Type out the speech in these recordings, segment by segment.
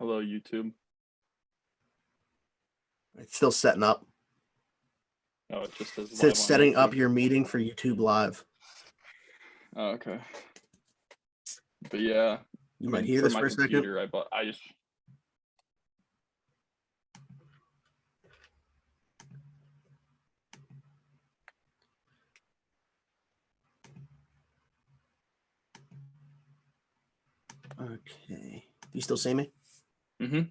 Hello, YouTube. It's still setting up. Oh, it just says It says live on setting up YouTube. your meeting for YouTube Live. Oh, okay. But yeah, You might hear this my for a second. computer, I just Okay. Do you still see me? Mm-hmm.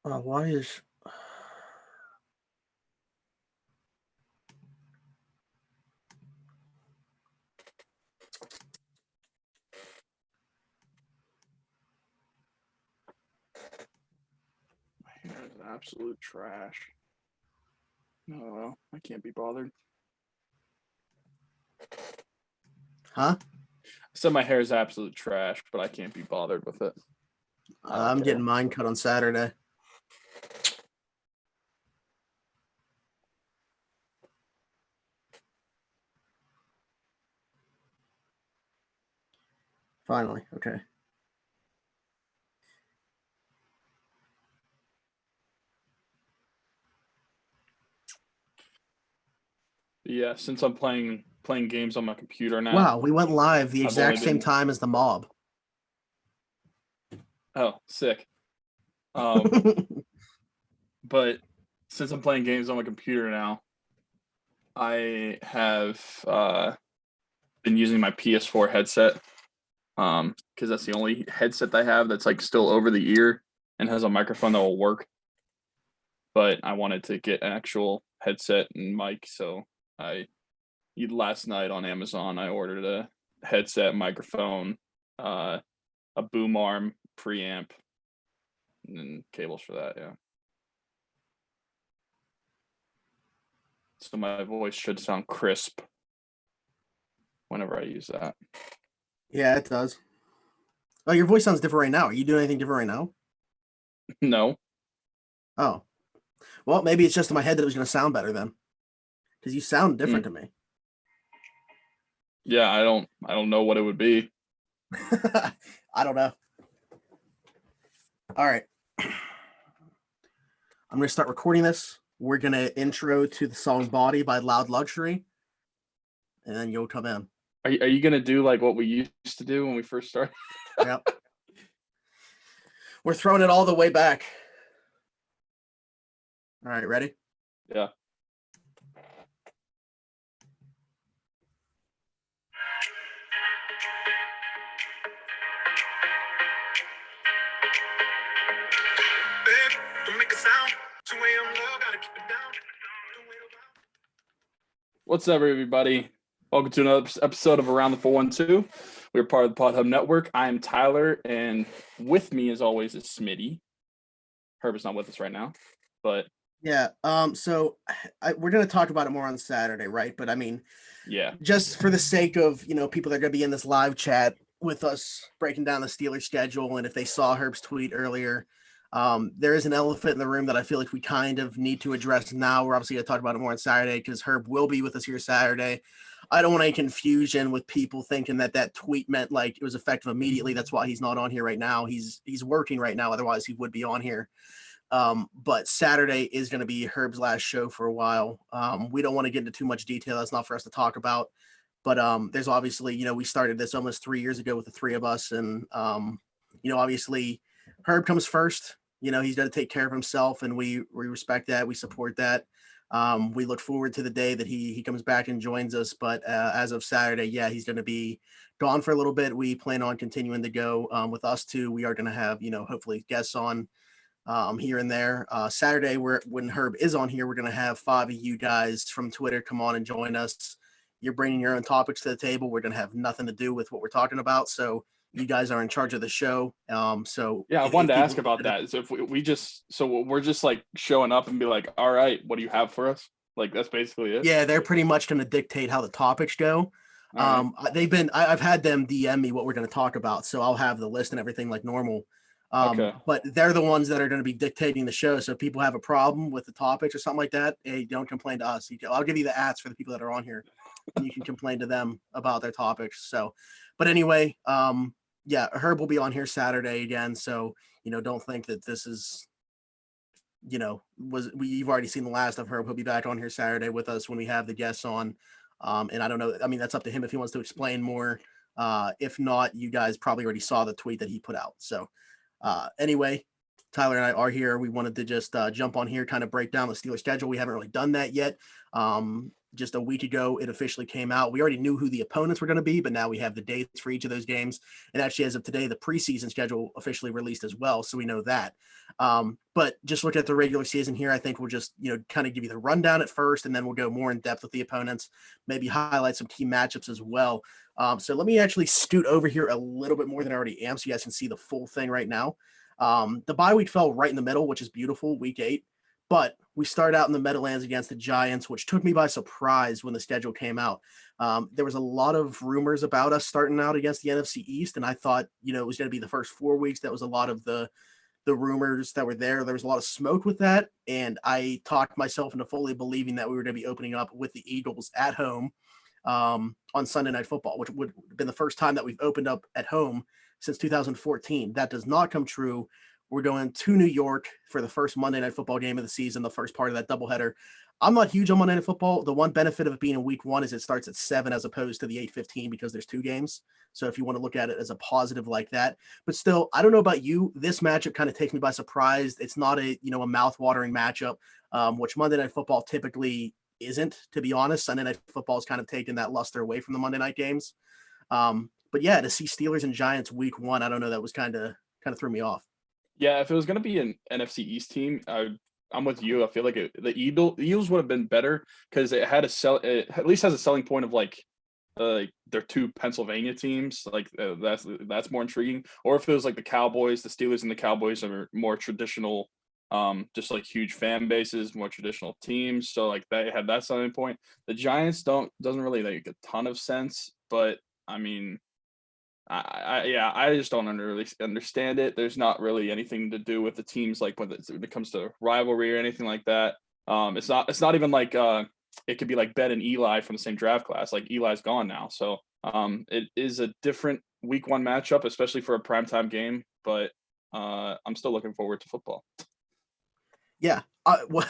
Why is... My hair is absolute trash. No, I can't be bothered. Huh? I said my hair is absolute trash, but I can't be bothered with it. I'm getting mine cut on Saturday. Finally, okay. Yeah, since I'm playing games on my computer now. Wow, we went live the exact same time as the mob. Oh, sick. But since I'm playing games on my computer now, I have been using my PS4 headset because that's the only headset I have that's like still over the ear and has a microphone that will work. But I wanted to get an actual headset and mic, so last night on Amazon I ordered a headset, microphone, a boom arm, preamp, and then cables for that. Yeah. So my voice should sound crisp whenever I use that. Yeah, it does. Oh, your voice sounds different right now. Are you doing anything different right now? No. Oh. Well, maybe it's just in my head that it was going to sound better then. Because you sound different to me. Yeah, I don't know what it would be. I don't know. All right. I'm going to start recording this. We're going to intro to the song Body by Loud Luxury. And then you'll come in. Are you going to do like what we used to do when we first started? Yep. We're throwing it all the way back. All right, ready? Yeah. What's up, everybody? Welcome to another episode of Around the 412. We're part of the Pod Hub Network. I am Tyler, and with me, as always, is Smitty. Herb is not with us right now, but yeah. So we're gonna talk about it more on Saturday, right? But I mean, yeah, just for the sake of people that are gonna be in this live chat with us, breaking down the Steelers schedule, and if they saw Herb's tweet earlier, there is an elephant in the room that I feel like we kind of need to address now. We're obviously gonna talk about it more on Saturday because Herb will be with us here Saturday. I don't want any confusion with people thinking that tweet meant like it was effective immediately. That's why he's not on here right now. He's working right now. Otherwise, he would be on here. But Saturday is going to be Herb's last show for a while. We don't want to get into too much detail. That's not for us to talk about. But there's obviously, we started this almost 3 years ago with the three of us. And, obviously Herb comes first. He's got to take care of himself, and we respect that. We support that. We look forward to the day that he comes back and joins us. But as of Saturday, yeah, he's going to be gone for a little bit. We plan on continuing to go with us too. We are going to have, hopefully guests on here and there. Saturday, when Herb is on here, we're going to have 5 of you guys from Twitter come on and join us. You're bringing your own topics to the table. We're going to have nothing to do with what we're talking about. So you guys are in charge of the show. So yeah, I wanted to ask about that. So if we're just like showing up and be like, all right, what do you have for us? Like, that's basically it. Yeah, they're pretty much going to dictate how the topics go. Right. I've had them DM me what we're going to talk about. So I'll have the list and everything like normal. Okay. But they're the ones that are going to be dictating the show. So if people have a problem with the topics or something like that, hey, don't complain to us. I'll give you the ads for the people that are on here, and you can complain to them about their topics. So, but anyway, yeah, Herb will be on here Saturday again. So, don't think that this is, you've already seen the last of Herb. He'll be back on here Saturday with us when we have the guests on. And I don't know. I mean, that's up to him if he wants to explain more. If not, you guys probably already saw the tweet that he put out. So, anyway, Tyler and I are here. We wanted to just jump on here, kind of break down the Steelers schedule. We haven't really done that yet. Just a week ago, it officially came out. We already knew who the opponents were going to be, but now we have the dates for each of those games. And actually, as of today, the preseason schedule officially released as well. So we know that. But just look at the regular season here. I think we'll just, kind of give you the rundown at first, and then we'll go more in depth with the opponents, maybe highlight some key matchups as well. So let me actually scoot over here a little bit more than I already am so you guys can see the full thing right now. The bye week fell right in the middle, which is beautiful, week 8. But we started out in the Meadowlands against the Giants, which took me by surprise when the schedule came out. There was a lot of rumors about us starting out against the NFC East, and I thought, it was going to be the first 4 weeks. That was a lot of the rumors that were there. There was a lot of smoke with that, and I talked myself into fully believing that we were going to be opening up with the Eagles at home on Sunday Night Football, which would have been the first time that we've opened up at home since 2014. That does not come true. We're going to New York for the first Monday Night Football game of the season, the first part of that doubleheader. I'm not huge on Monday Night Football. The one benefit of it being in week 1 is it starts at 7 as opposed to the 8:15 because there's 2 games. So if you want to look at it as a positive like that, but still, I don't know about you. This matchup kind of takes me by surprise. It's not a mouth-watering matchup, which Monday Night Football typically isn't. To be honest, Sunday Night Football has kind of taken that luster away from the Monday night games. But yeah, to see Steelers and Giants week 1, I don't know. That was kind of threw me off. Yeah, if it was going to be an NFC East team, I'm with you. I feel like the Eagles would have been better because it had it at least has a selling point of like they're 2 Pennsylvania teams. Like that's more intriguing. Or if it was like the Cowboys, the Steelers and the Cowboys are more traditional, just like huge fan bases, more traditional teams. So like they had that selling point. The Giants doesn't really make a ton of sense, but I mean. I just don't really understand it. There's not really anything to do with the teams like when it comes to rivalry or anything like that. It's not even like it could be like Ben and Eli from the same draft class. Like Eli's gone now, so it is a different week 1 matchup, especially for a primetime game. But I'm still looking forward to football. Yeah. Well,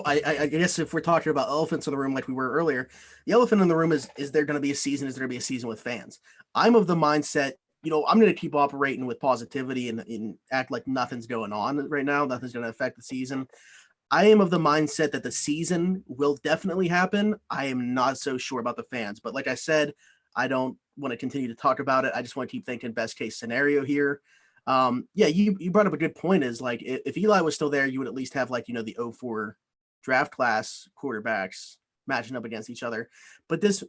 I guess if we're talking about elephants in the room like we were earlier, the elephant in the room is there going to be a season? Is there going to be a season with fans? I'm of the mindset, I'm going to keep operating with positivity and act like nothing's going on right now. Nothing's going to affect the season. I am of the mindset that the season will definitely happen. I am not so sure about the fans. But like I said, I don't want to continue to talk about it. I just want to keep thinking best case scenario here. Yeah, you brought up a good point is like if Eli was still there, you would at least have like, the 04 draft class quarterbacks matching up against each other. But this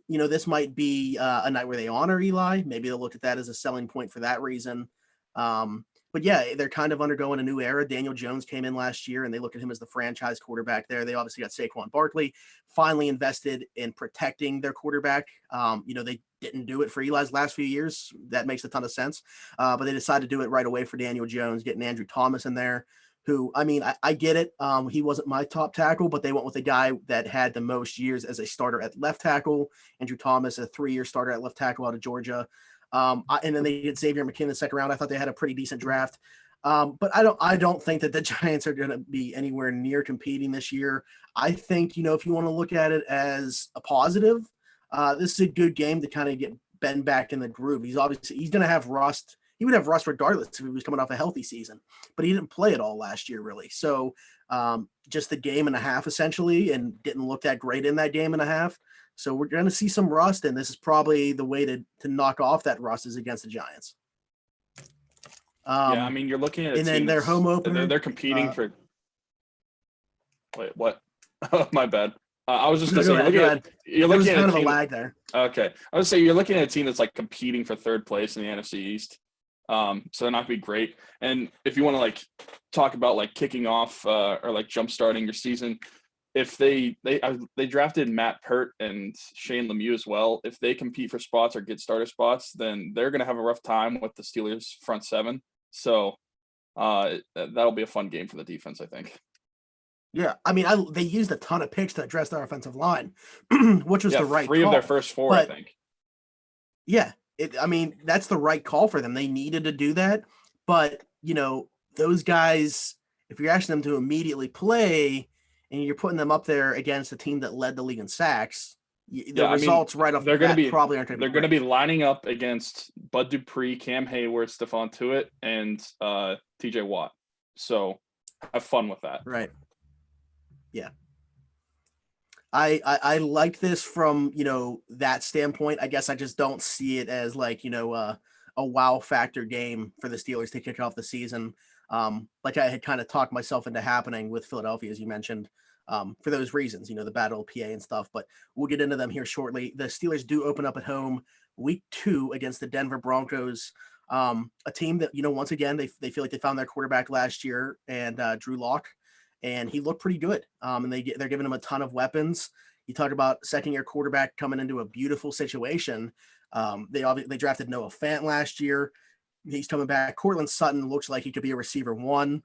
might be a night where they honor Eli. Maybe they'll look at that as a selling point for that reason. But yeah, they're kind of undergoing a new era. Daniel Jones came in last year and they look at him as the franchise quarterback there. They obviously got Saquon Barkley, finally invested in protecting their quarterback. They didn't do it for Eli's last few years. That makes a ton of sense. But they decided to do it right away for Daniel Jones, getting Andrew Thomas in there, who, I mean, I get it. He wasn't my top tackle, but they went with a guy that had the most years as a starter at left tackle. Andrew Thomas, a 3-year starter at left tackle out of Georgia. And then they did Xavier McKinney in the second round. I thought they had a pretty decent draft. But I don't think that the Giants are going to be anywhere near competing this year. I think, if you want to look at it as a positive, this is a good game to kind of get Ben back in the groove. He's going to have rust. He would have rust regardless if he was coming off a healthy season, but he didn't play it all last year really. So just a game and a half essentially, and didn't look that great in that game and a half. So we're going to see some rust, and this is probably the way to knock off that rust is against the Giants. Yeah, I mean, you're looking at and then their home opener. They're competing for. Wait, what? Oh, my bad. I was just going to say you're looking at kind of a lag there. Okay, I would say you're looking at a team that's like competing for 3rd place in the NFC East. So they're not going to be great. And if you want to like talk about like kicking off or like jump starting your season. If they drafted Matt Pert and Shane Lemieux as well, if they compete for spots or get starter spots, then they're going to have a rough time with the Steelers front 7. So that'll be a fun game for the defense, I think. Yeah, I mean, they used a ton of picks to address their offensive line, which was the right 3 call. Of their first 4, I think. Yeah, I mean, that's the right call for them. They needed to do that. But, those guys, if you're asking them to immediately play and you're putting them up there against a team that led the league in sacks, the Yeah, I mean, results right off the they're gonna bat be probably aren't going to they're be gonna great. be lining up against Bud Dupree, Cam Hayward, Stephon Tuitt, and TJ Watt. So have fun with that. Right. Yeah. I like this from that standpoint. I guess I just don't see it as like a wow factor game for the Steelers to kick off the season. Like I had kind of talked myself into happening with Philadelphia, as you mentioned, for those reasons, the battle of PA and stuff. But we'll get into them here shortly. The Steelers do open up at home week 2 against the Denver Broncos, a team that once again they feel like they found their quarterback last year and Drew Lock, and he looked pretty good. And they're giving him a ton of weapons. You talk about second-year quarterback coming into a beautiful situation. They drafted Noah Fant last year. He's coming back. Cortland Sutton looks like he could be a receiver 1.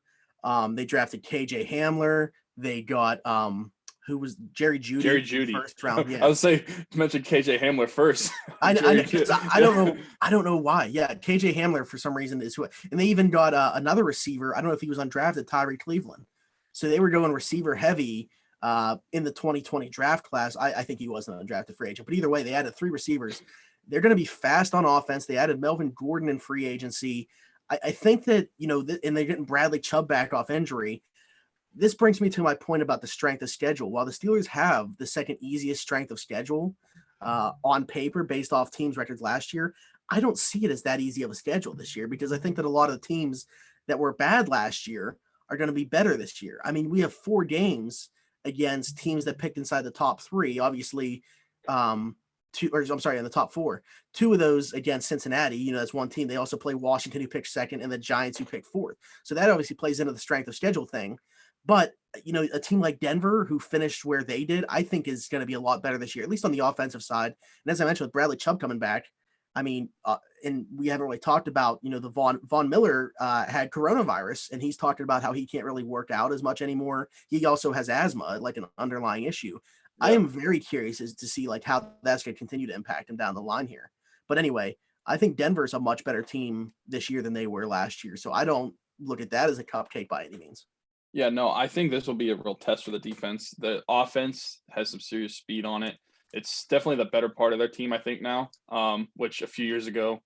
They drafted KJ Hamler. They got who was Jerry Jeudy? Jerry Jeudy, first round. Yeah, I would say mention KJ Hamler first. I don't know. I don't know why. Yeah, KJ Hamler for some reason is who. And they even got another receiver. I don't know if he was undrafted, Tyree Cleveland. So they were going receiver heavy in the 2020 draft class. I think he wasn't an undrafted free agent, but either way, they added 3 receivers. They're going to be fast on offense. They added Melvin Gordon in free agency. I think that, and they're getting Bradley Chubb back off injury. This brings me to my point about the strength of schedule. While the Steelers have the second easiest strength of schedule on paper based off teams' records last year, I don't see it as that easy of a schedule this year because I think that a lot of the teams that were bad last year are going to be better this year. I mean, we have 4 games against teams that picked inside the top 3. Obviously, in the top 4. 2 of those against Cincinnati. That's one team. They also play Washington, who picked second, and the Giants, who picked 4th. So that obviously plays into the strength of schedule thing. But a team like Denver, who finished where they did, I think is going to be a lot better this year, at least on the offensive side. And as I mentioned, with Bradley Chubb coming back, I mean, and we haven't really talked about, the Von Miller had coronavirus, and he's talking about how he can't really work out as much anymore. He also has asthma, like an underlying issue. Yeah. I am very curious as to see like how that's going to continue to impact him down the line here. But anyway, I think Denver's a much better team this year than they were last year. So I don't look at that as a cupcake by any means. Yeah, no, I think this will be a real test for the defense. The offense has some serious speed on it. It's definitely the better part of their team, I think, now, which a few years ago,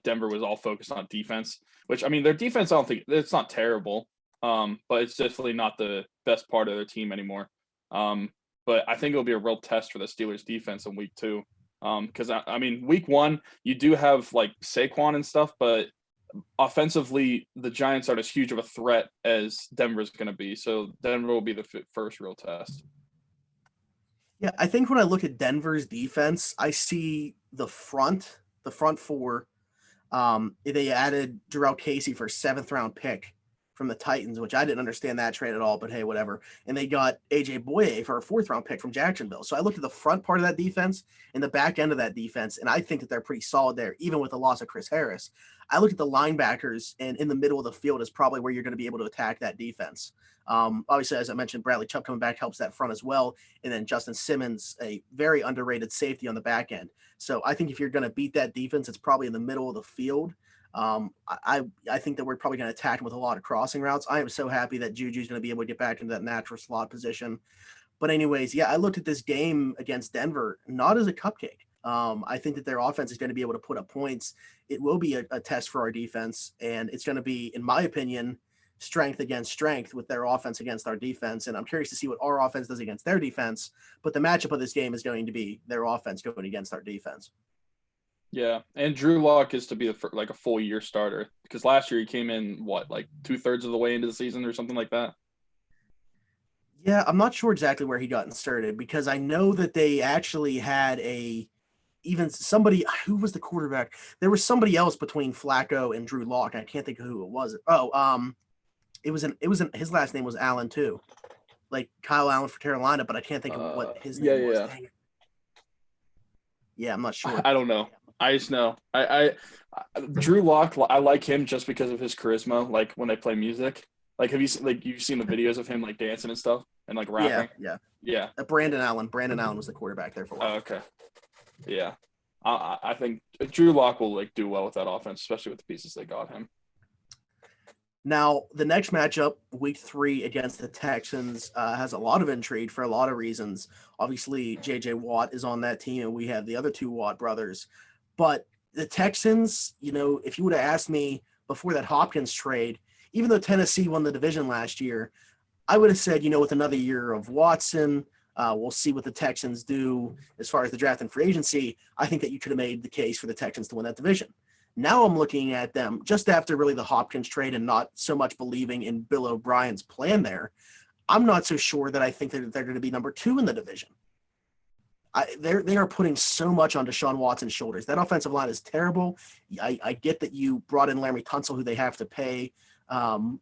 Denver was all focused on defense, which, I mean, their defense, I don't think it's not terrible, but it's definitely not the best part of their team anymore. But I think it'll be a real test for the Steelers defense in week 2. Because, I mean, week 1, you do have like Saquon and stuff, but offensively, the Giants aren't as huge of a threat as Denver's going to be. So Denver will be the first real test. Yeah, I think when I look at Denver's defense, I see the front 4. They added Jarrell Casey for a 7th round pick from the Titans, which I didn't understand that trade at all, but hey, whatever. And they got AJ Boye for a 4th round pick from Jacksonville. So I looked at the front part of that defense and the back end of that defense, and I think that they're pretty solid there, even with the loss of Chris Harris. I look at the linebackers, and in the middle of the field is probably where you're going to be able to attack that defense. Obviously, as I mentioned, Bradley Chubb coming back helps that front as well. And then Justin Simmons, a very underrated safety on the back end. So I think if you're going to beat that defense, it's probably in the middle of the field. I think that we're probably going to attack him with a lot of crossing routes. I am so happy that Juju's going to be able to get back into that natural slot position. But anyways, yeah, I looked at this game against Denver not as a cupcake. I think that their offense is going to be able to put up points. It will be a test for our defense, and it's going to be, in my opinion, strength against strength with their offense against our defense. And I'm curious to see what our offense does against their defense. But the matchup of this game is going to be their offense going against our defense. Yeah, and Drew Lock is to be like a full year starter because last year he came in like 2/3 of the way into the season or something like that. Yeah, I'm not sure exactly where he got inserted because I know that they actually had even somebody who was the quarterback. There was somebody else between Flacco and Drew Lock. I can't think of who it was. His last name was Allen too, like Kyle Allen for Carolina, but I can't think of what his name was. Yeah, I'm not sure. I don't know. I just know I Drew Lock. I like him just because of his charisma. Like when they play music, like you've seen the videos of him like dancing and stuff and like rapping? Yeah. Brandon Allen was the quarterback there for a while. Oh, okay. Yeah. I think Drew Lock will like do well with that offense, especially with the pieces they got him. Now, the next matchup, week 3 against the Texans, has a lot of intrigue for a lot of reasons. Obviously, J.J. Watt is on that team, and we have the other 2 Watt brothers. But the Texans, if you would have asked me before that Hopkins trade, even though Tennessee won the division last year, I would have said, with another year of Watson, we'll see what the Texans do as far as the draft and free agency. I think that you could have made the case for the Texans to win that division. Now I'm looking at them just after really the Hopkins trade and not so much believing in Bill O'Brien's plan there. I'm not so sure that I think that they're going to be number 2 in the division. They are putting so much on Deshaun Watson's shoulders. That offensive line is terrible. I get that you brought in Laremy Tunsil, who they have to pay, and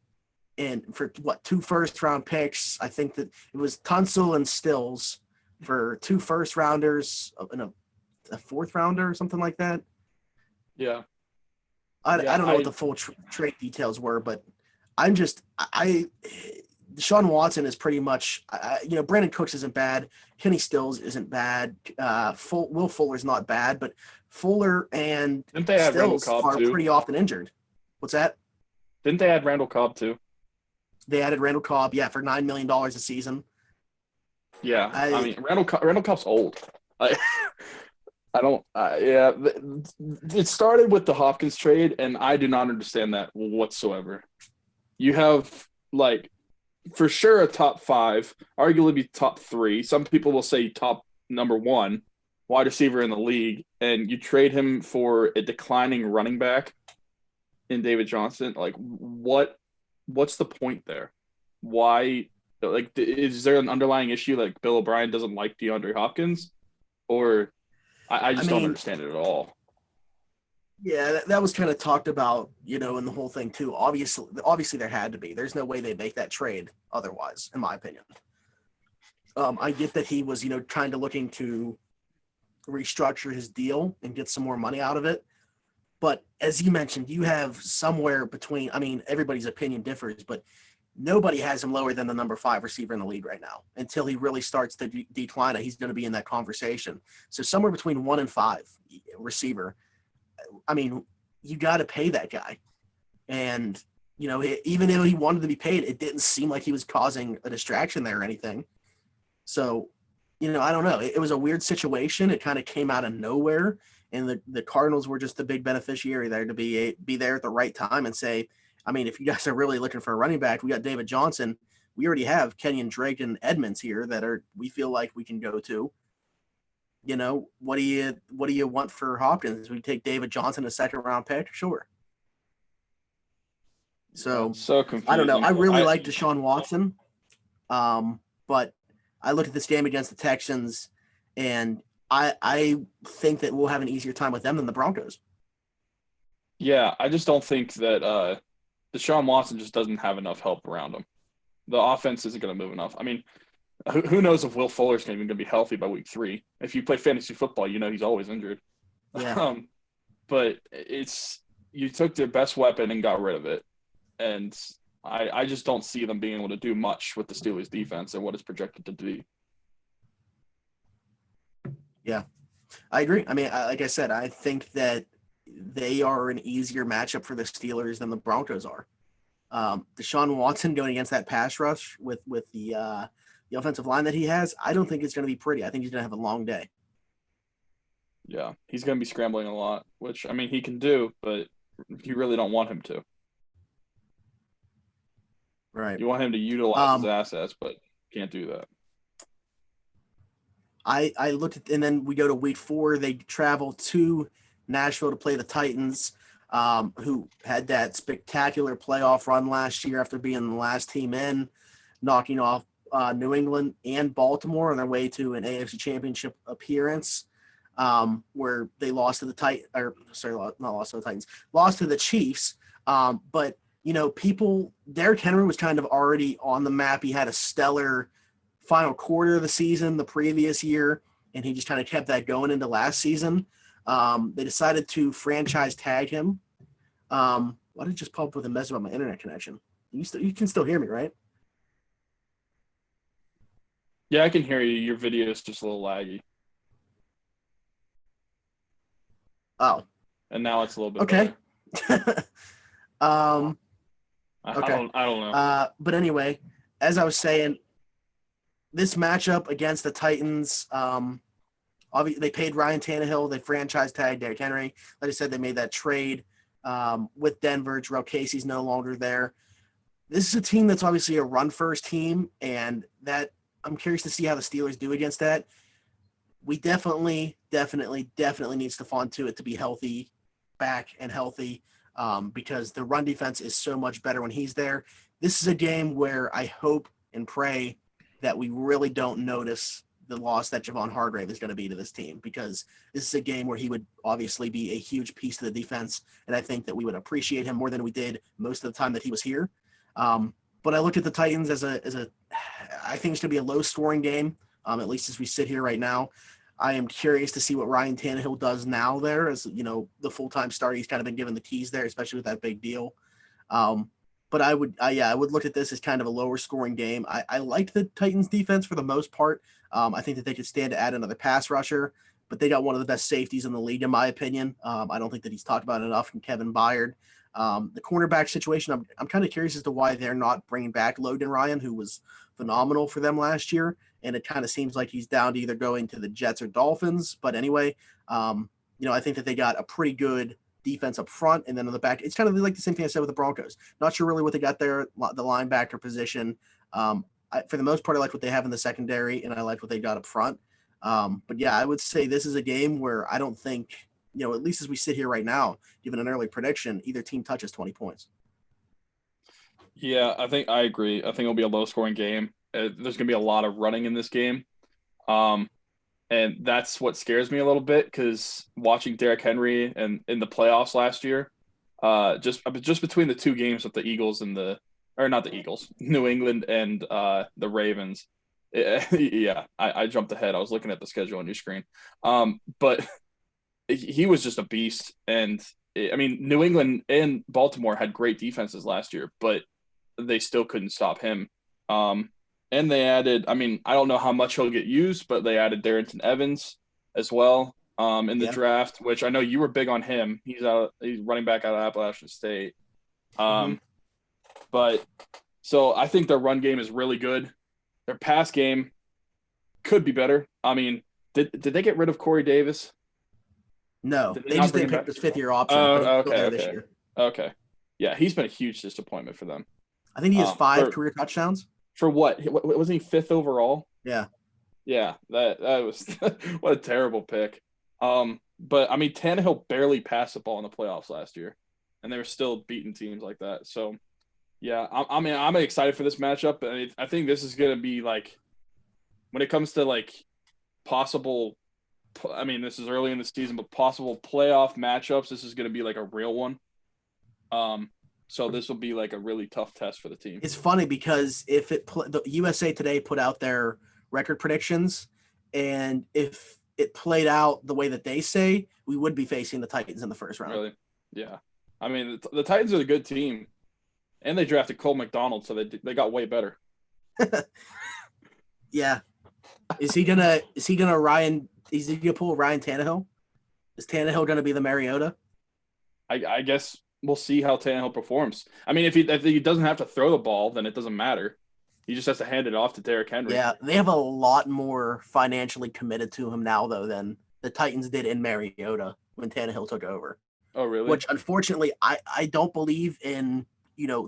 for 2 first-round picks. I think that it was Tunsil and Stills for 2 first-rounders and a 4th-rounder or something like that. Yeah. I don't know what the full trade details were, but I'm just Deshaun Watson is pretty much Brandon Cooks isn't bad, Kenny Stills isn't bad, Will Fuller's not bad, but Fuller and Stills are pretty often injured. What's that? Didn't they add Randall Cobb too? They added Randall Cobb, for $9 million a season. Yeah, I mean Randall Cobb's old. It started with the Hopkins trade, and I do not understand that whatsoever. You have, for sure a top 5, arguably top 3. Some people will say top number 1 wide receiver in the league, and you trade him for a declining running back in David Johnson. What's the point there? Why? Is there an underlying issue like Bill O'Brien doesn't like DeAndre Hopkins, or I don't understand it at all. Yeah, that was kind of talked about, in the whole thing too. Obviously there had to be. There's no way they make that trade otherwise, in my opinion. I get that he was, looking to restructure his deal and get some more money out of it. But as you mentioned, you have somewhere between, everybody's opinion differs, but nobody has him lower than the number 5 receiver in the league right now. Until he really starts to decline, he's going to be in that conversation. So somewhere between 1 and 5 receiver. You got to pay that guy. And, even though he wanted to be paid, it didn't seem like he was causing a distraction there or anything. So, I don't know. It was a weird situation. It kind of came out of nowhere. And the Cardinals were just the big beneficiary there to be there at the right time and say, if you guys are really looking for a running back, we got David Johnson. We already have Kenyon Drake and Edmonds here that we feel like we can go to. What do you want for Hopkins? We take David Johnson, a 2nd-round pick? Sure. So confusing. I don't know. I really like Deshaun Watson. But I look at this game against the Texans, and I think that we'll have an easier time with them than the Broncos. Yeah, I just don't think that Deshaun Watson just doesn't have enough help around him. The offense isn't going to move enough. Who knows if Will Fuller's even going to be healthy by week 3? If you play fantasy football, he's always injured. Yeah. But you took their best weapon and got rid of it. And I just don't see them being able to do much with the Steelers defense and what it's projected to be. Yeah, I agree. Like I said, I think that they are an easier matchup for the Steelers than the Broncos are. Deshaun Watson going against that pass rush with the offensive line that he has, I don't think it's going to be pretty. I think he's going to have a long day. Yeah, he's going to be scrambling a lot, which, he can do, but you really don't want him to. Right. You want him to utilize his assets, but can't do that. I looked at, and then we go to week 4. They travel to Nashville to play the Titans, who had that spectacular playoff run last year after being the last team in, knocking off New England and Baltimore on their way to an AFC Championship appearance, where they lost to the Titans, lost to the Chiefs. But Derrick Henry was kind of already on the map. He had a stellar final quarter of the season the previous year, and he just kind of kept that going into last season. They decided to franchise tag him. Why did it just pop up with a message about my internet connection? You can still hear me, right? Yeah, I can hear you. Your video is just a little laggy. Oh, and now it's a little bit okay. better. um, I okay. don't know. But anyway, as I was saying, this matchup against the Titans, obviously they paid Ryan Tannehill, they franchise tagged Derrick Henry. Like I said, they made that trade with Denver. Jarrell Casey's no longer there. This is a team that's obviously a run-first team, and that I'm curious to see how the Steelers do against that. We definitely need Stephon Tuitt to be healthy, back and healthy, because the run defense is so much better when he's there. This is a game where I hope and pray that we really don't notice the loss that Javon Hargrave is going to be to this team, because this is a game where he would obviously be a huge piece to the defense, and I think that we would appreciate him more than we did most of the time that he was here. But I look at the Titans as a I think it's going to be a low-scoring game, at least as we sit here right now. I am curious to see what Ryan Tannehill does now there, as the full-time starter. He's kind of been given the keys there, especially with that big deal. But I would look at this as kind of a lower scoring game. I liked the Titans defense for the most part. I think that they could stand to add another pass rusher, but they got one of the best safeties in the league, in my opinion. I don't think that he's talked about enough from Kevin Byard. The cornerback situation, I'm kind of curious as to why they're not bringing back Logan Ryan, who was phenomenal for them last year. And it kind of seems like he's down to either going to the Jets or Dolphins. But anyway, I think that they got a pretty good defense up front, and then on the back, it's kind of like the same thing I said with the Broncos. Not sure really what they got there, the linebacker position. For the most part, I like what they have in the secondary, and I like what they got up front. But yeah, I would say this is a game where I don't think, at least as we sit here right now, given an early prediction, either team touches 20 points. Yeah, I agree. I think it'll be a low-scoring game. There's going to be a lot of running in this game. And that's what scares me a little bit, because watching Derrick Henry and in the playoffs last year, just between the two games with the Eagles and not the Eagles, New England and the Ravens. I jumped ahead. I was looking at the schedule on your screen. But he was just a beast. And New England and Baltimore had great defenses last year, but they still couldn't stop him. And they added, I don't know how much he'll get used, but they added Darrington Evans as well in the draft, which I know you were big on him. He's running back out of Appalachian State. But so I think their run game is really good. Their pass game could be better. Did they get rid of Corey Davis? No, they just didn't pick his fifth-year option. Okay. This year. Okay. Yeah, he's been a huge disappointment for them. I think he has 5 career touchdowns. For what? Wasn't he 5th overall? Yeah. Yeah, that was what a terrible pick. But Tannehill barely passed the ball in the playoffs last year, and they were still beating teams like that. So, yeah, I'm excited for this matchup. I think this is going to be like, when it comes to like possible, this is early in the season, but possible playoff matchups, this is going to be like a real one. So this will be like a really tough test for the team. It's funny because the USA Today put out their record predictions, and if it played out the way that they say, we would be facing the Titans in the first round. Really? Yeah. The Titans are a good team, and they drafted Cole McDonald, so they got way better. Yeah. Is he gonna pull Ryan Tannehill? Is Tannehill gonna be the Mariota? I guess we'll see how Tannehill performs. If he doesn't have to throw the ball, then it doesn't matter. He just has to hand it off to Derrick Henry. Yeah, they have a lot more financially committed to him now, though, than the Titans did in Mariota when Tannehill took over. Oh, really? Which, unfortunately, I don't believe in,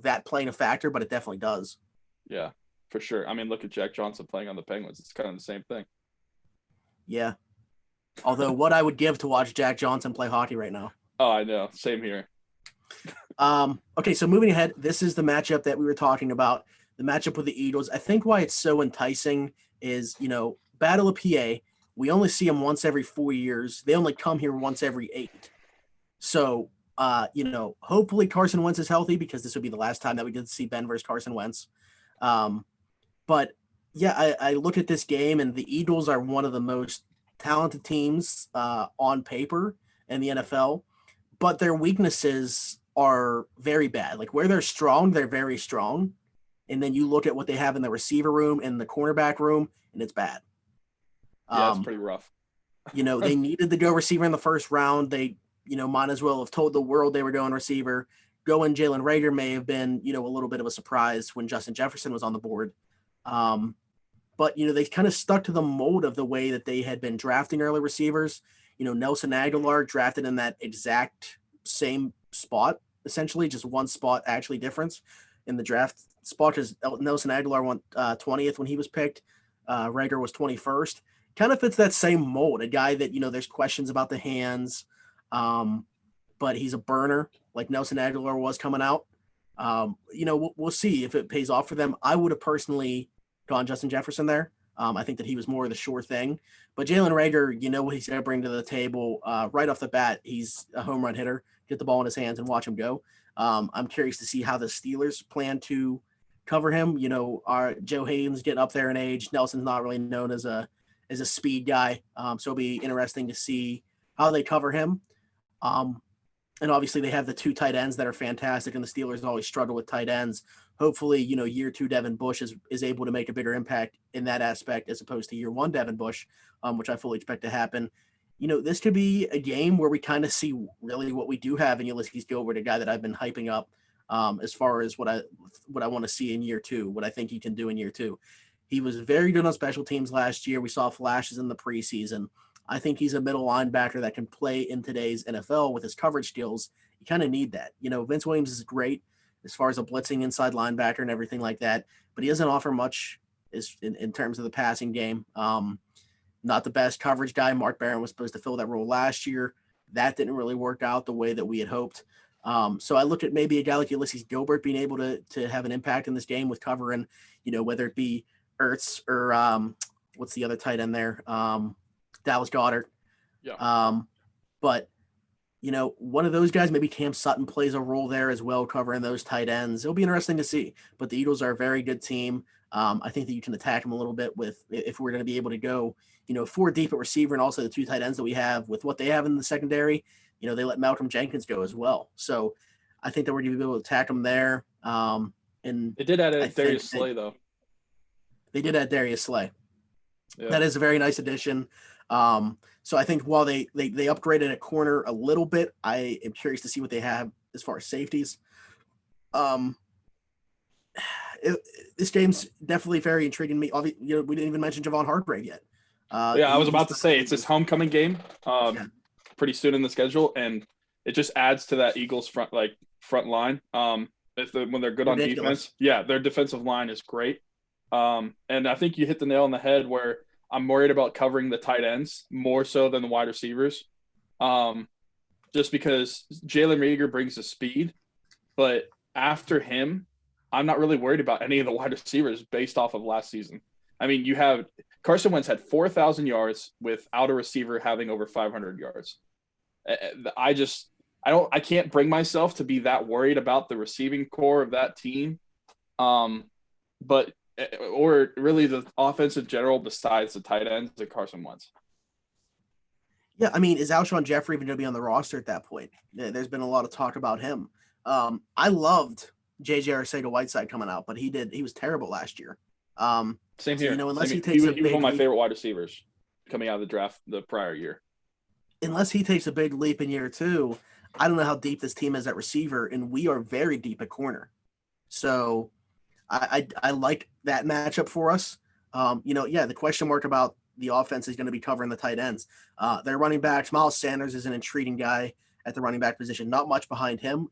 that playing a factor, but it definitely does. Yeah, for sure. Look at Jack Johnson playing on the Penguins. It's kind of the same thing. Yeah. Although what I would give to watch Jack Johnson play hockey right now. Oh, I know. Same here. Okay, so moving ahead, this is the matchup that we were talking about, the matchup with the Eagles. I think why it's so enticing is, Battle of PA, we only see them once every 4 years. They only come here once every 8. So, hopefully Carson Wentz is healthy, because this would be the last time that we get to see Ben versus Carson Wentz. But, yeah, I look at this game, and the Eagles are one of the most talented teams on paper in the NFL, but their weaknesses are very bad. Like, where they're strong, they're very strong. And then you look at what they have in the receiver room and the cornerback room, and it's bad. Yeah, it's pretty rough. They needed to go receiver in the first round. They might as well have told the world they were going receiver. Going Jalen Rager may have been, a little bit of a surprise when Justin Jefferson was on the board. But, they kind of stuck to the mold of the way that they had been drafting early receivers. Nelson Aguilar drafted in that exact same spot, essentially, just one spot actually difference in the draft spot, because Nelson Aguilar went 20th when he was picked. Rager was 21st. Kind of fits that same mold. A guy that, there's questions about the hands, but he's a burner like Nelson Aguilar was coming out. We'll see if it pays off for them. I would have personally gone Justin Jefferson there. I think that he was more of the sure thing. But Jalen Rager, what he's going to bring to the table right off the bat. He's a home run hitter. Get the ball in his hands and watch him go. I'm curious to see how the Steelers plan to cover him. Our Joe Hayden's getting up there in age. Nelson's not really known as a speed guy. So it'll be interesting to see how they cover him. And obviously they have the two tight ends that are fantastic, and the Steelers always struggle with tight ends. Hopefully, year two Devin Bush is able to make a bigger impact in that aspect as opposed to year one Devin Bush, which I fully expect to happen. This could be a game where we kind of see really what we do have in Ulysses Gilbert, a guy that I've been hyping up as far as what I want to see in year two, what I think he can do in year two. He was very good on special teams last year. We saw flashes in the preseason. I think he's a middle linebacker that can play in today's NFL with his coverage skills. You kind of need that. Vince Williams is great as far as a blitzing inside linebacker and everything like that, but he doesn't offer much in terms of the passing game. Not the best coverage guy. Mark Barron was supposed to fill that role last year. That didn't really work out the way that we had hoped. So I looked at maybe a guy like Ulysses Gilbert being able to have an impact in this game with covering, whether it be Ertz or what's the other tight end there? Dallas Goedert. Yeah. But, one of those guys, maybe Cam Sutton plays a role there as well, covering those tight ends. It'll be interesting to see. But the Eagles are a very good team. I think that you can attack them a little bit if we're going to be able to go, 4 deep at receiver, and also the 2 tight ends that we have with what they have in the secondary. They let Malcolm Jenkins go as well. So I think that we're going to be able to attack them there. And they did add Darius Slay, though. They did add Darius Slay. Yeah. That is a very nice addition. So I think while they upgraded at corner a little bit, I am curious to see what they have as far as safeties. This game's definitely very intriguing to me. Obviously, we didn't even mention Javon Hargrave yet. I was about to say it's his homecoming game pretty soon in the schedule, and it just adds to that Eagles front line. When they're good on defense, their defensive line is great. And I think you hit the nail on the head where I'm worried about covering the tight ends more so than the wide receivers. Just because Jalen Reagor brings the speed, but after him, I'm not really worried about any of the wide receivers based off of last season. I mean, you have Carson Wentz had 4,000 yards without a receiver having over 500 yards. I can't bring myself to be that worried about the receiving core of that team. Or really the offense in general besides the tight ends and Carson Wentz. Yeah, I mean, is Alshon Jeffrey even going to be on the roster at that point? There's been a lot of talk about him. I loved J.J. Arcega-Whiteside coming out, but he was terrible last year. Same here. Unless he takes was one of my favorite wide receivers coming out of the draft the prior year. Unless he takes a big leap in year two, I don't know how deep this team is at receiver, and we are very deep at corner. So I like that matchup for us. The question mark about the offense is going to be covering the tight ends. Their running backs, Miles Sanders is an intriguing guy at the running back position. Not much behind him.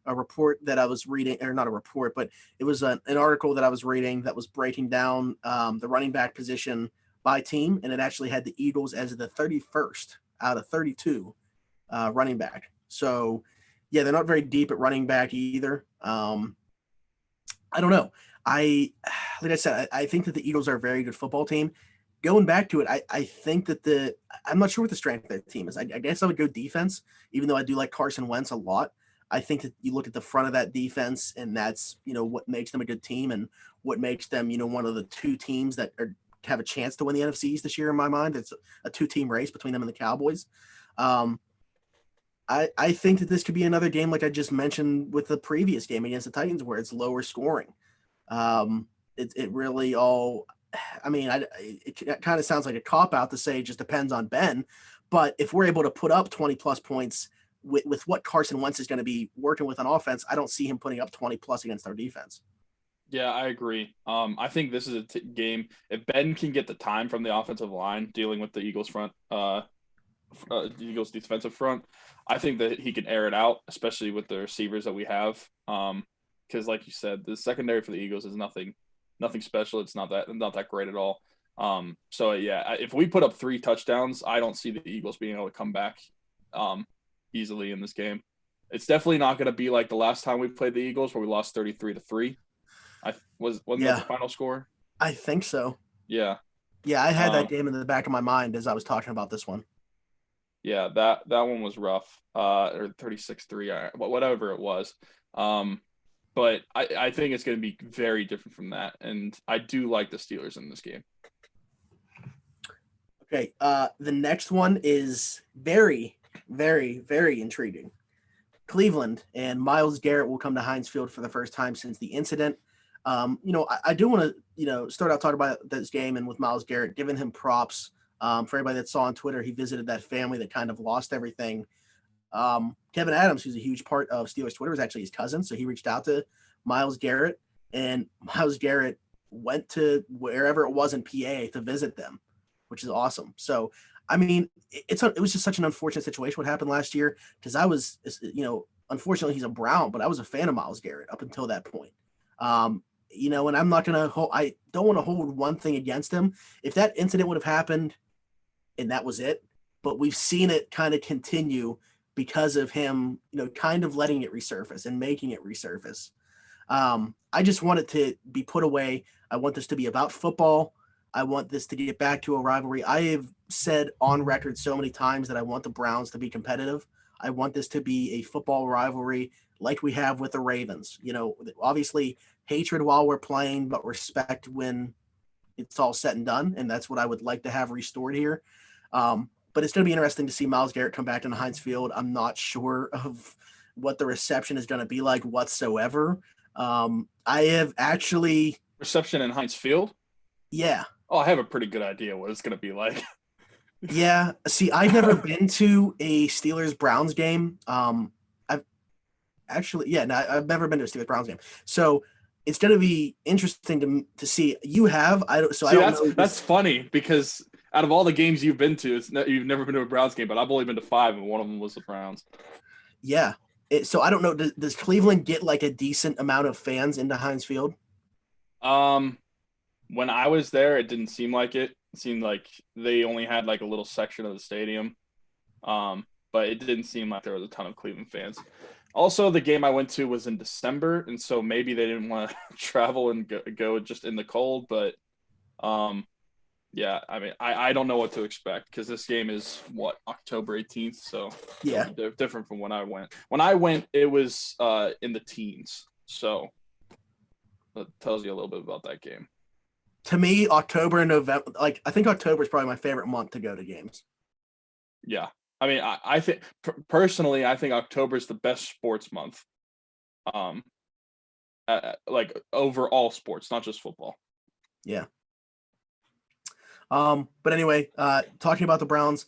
A report that I was reading, or not a report, but it was an article that I was reading that was breaking down the running back position by team, and it actually had the Eagles as the 31st out of 32 running back. So, they're not very deep at running back either. I don't know. Like I said, I think that the Eagles are a very good football team. Going back to it, I think that I'm not sure what the strength of their team is. I guess I would go defense, even though I do like Carson Wentz a lot. I think that you look at the front of that defense, and that's, what makes them a good team and what makes them, one of the 2 teams that have a chance to win the NFC East this year in my mind. It's a 2-team race between them and the Cowboys. I think that this could be another game like I just mentioned with the previous game against the Titans where it's lower scoring. It really all – I mean, it kind of sounds like a cop-out to say it just depends on Ben, But if we're able to put up 20 plus points with what Carson Wentz is going to be working with on offense, I don't see him putting up 20 plus against our defense. Yeah, I agree. I think this is a game. If Ben can get the time from the offensive line dealing with the Eagles the Eagles defensive front, I think that he can air it out, especially with the receivers that we have. Because like you said, the secondary for the Eagles is nothing special. It's not that great at all. So yeah, if we put up 3 touchdowns, I don't see the Eagles being able to come back easily in this game. It's definitely not going to be like the last time we played the Eagles where we lost 33-3. Wasn't that the final score? I think so. Yeah. Yeah, I had that game in the back of my mind as I was talking about this one. Yeah, that one was rough. Or 36-3, whatever it was. But I think it's going to be very different from that, and I do like the Steelers in this game. Okay, the next one is very, very, very intriguing. Cleveland and Myles Garrett will come to Heinz Field for the first time since the incident. I do want to, start out talking about this game and with Myles Garrett, giving him props. For everybody that saw on Twitter, he visited that family that kind of lost everything. Kevin Adams, who's a huge part of Steelers Twitter, was actually his cousin. So he reached out to Myles Garrett, and Myles Garrett went to wherever it was in PA to visit them, which is awesome. So, I mean, it was just such an unfortunate situation what happened last year, because I was, unfortunately he's a Brown, but I was a fan of Myles Garrett up until that point. And I'm not going to I don't want to hold one thing against him. If that incident would have happened and that was it, but we've seen it kind of continue because of him, kind of letting it resurface and making it resurface. I just want it to be put away. I want this to be about football. I want this to get back to a rivalry. I have said on record so many times that I want the Browns to be competitive. I want this to be a football rivalry like we have with the Ravens. Obviously hatred while we're playing, but respect when it's all said and done. And that's what I would like to have restored here. But it's going to be interesting to see Myles Garrett come back into Heinz Field. I'm not sure of what the reception is going to be like whatsoever. I have actually reception in Heinz Field. Yeah. Oh, I have a pretty good idea what it's going to be like. Yeah. See, I've never been to a Steelers Browns game. I've never been to a Steelers Browns game. So it's going to be interesting to see. You have, that's funny because out of all the games you've been to, you've never been to a Browns game, but I've only been to 5, and one of them was the Browns. Yeah. So I don't know. Does Cleveland get like a decent amount of fans into Heinz Field? When I was there, it didn't seem like it. It seemed like they only had like a little section of the stadium. But it didn't seem like there was a ton of Cleveland fans. Also, the game I went to was in December, and so maybe they didn't want to travel and go just in the cold. But, yeah, I mean, I don't know what to expect because this game is, October 18th? So, yeah, they're different from when I went. When I went, it was in the teens. So, that tells you a little bit about that game. To me, October and November, I think October is probably my favorite month to go to games. Yeah. I mean, I think personally, I think October is the best sports month. Like overall sports, not just football. Yeah. But anyway, talking about the Browns,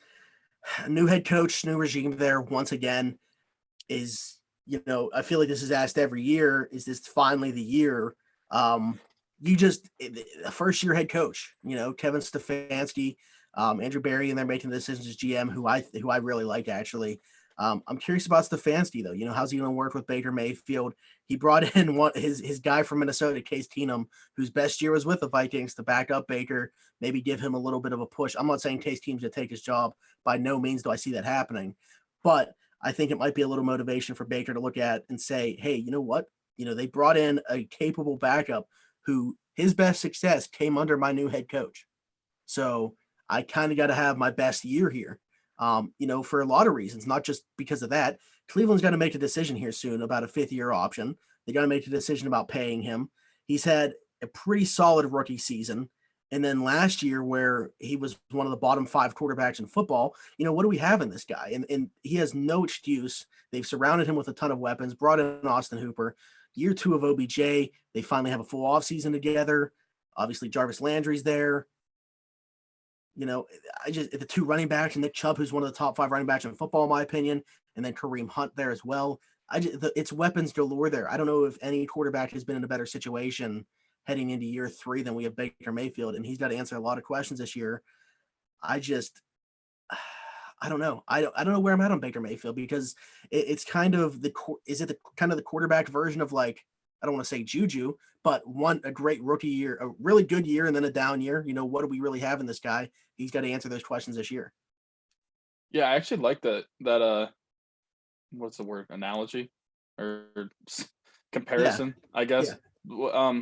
new head coach, new regime there once again is, I feel like this is asked every year. Is this finally the year? The first year head coach, Kevin Stefanski, Andrew Berry, and they're making the decisions as GM, who I really like actually. I'm curious about Stefanski though. How's he going to work with Baker Mayfield? He brought in his guy from Minnesota, Case Keenum, whose best year was with the Vikings, to back up Baker, maybe give him a little bit of a push. I'm not saying Case Keenum's going to take his job. By no means do I see that happening, but I think it might be a little motivation for Baker to look at and say, hey, you know what? They brought in a capable backup who his best success came under my new head coach. So I kind of got to have my best year here, for a lot of reasons, not just because of that. Cleveland's got to make a decision here soon about a 5th-year option. They got to make a decision about paying him. He's had a pretty solid rookie season. And then last year, where he was one of the bottom 5 quarterbacks in football, what do we have in this guy? And he has no excuse. They've surrounded him with a ton of weapons, brought in Austin Hooper. Year 2 of OBJ, they finally have a full offseason together. Obviously, Jarvis Landry's there. You know, I just the two running backs and Nick Chubb, who's one of the top 5 running backs in football, in my opinion, and then Kareem Hunt there as well. It's weapons galore there. I don't know if any quarterback has been in a better situation heading into year 3 than we have Baker Mayfield, and he's got to answer a lot of questions this year. I just I don't know. I don't know where I'm at on Baker Mayfield because it's kind of is it the kind of the quarterback version of like I don't want to say Juju, but a great rookie year, a really good year, and then a down year. You know, what do we really have in this guy? He's got to answer those questions this year. Yeah, I actually like that what's the word, analogy or comparison, I guess. Yeah.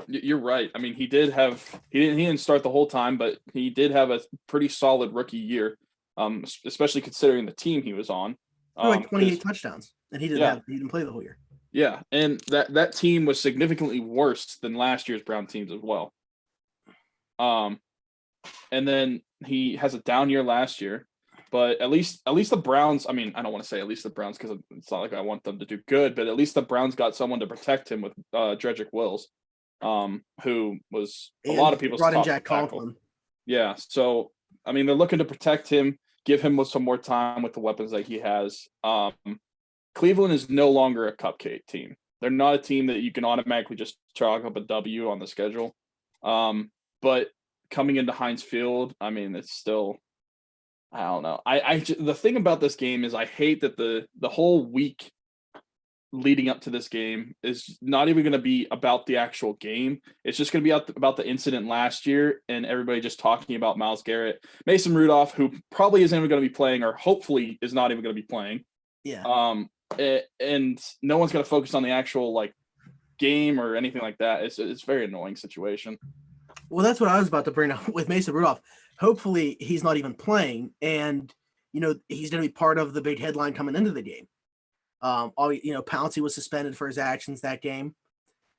You're right. I mean, he didn't start the whole time, but he did have a pretty solid rookie year. Especially considering the team he was on. Like 28 touchdowns, and he didn't play the whole year. Yeah, and that team was significantly worse than last year's Brown teams as well. And then he has a down year last year, but at least the Browns. I mean, I don't want to say at least the Browns because it's not like I want them to do good, but at least the Browns got someone to protect him with Jedrick Wills, who was a lot of people's brought in top Jack tackle. Conklin. Yeah, so I mean, they're looking to protect him, give him some more time with the weapons that he has. Cleveland is no longer a cupcake team. They're not a team that you can automatically just chalk up a W on the schedule. But coming into Heinz Field, I mean, it's still, I don't know. The thing about this game is I hate that the whole week leading up to this game is not even going to be about the actual game. It's just going to be about the incident last year and everybody just talking about Myles Garrett, Mason Rudolph, who probably isn't even going to be playing or hopefully is not even going to be playing. Yeah. And no one's going to focus on the actual like game or anything like that. It's a very annoying situation. Well, that's what I was about to bring up with Mason Rudolph. Hopefully he's not even playing, and you know he's going to be part of the big headline coming into the game. Pouncey was suspended for his actions that game,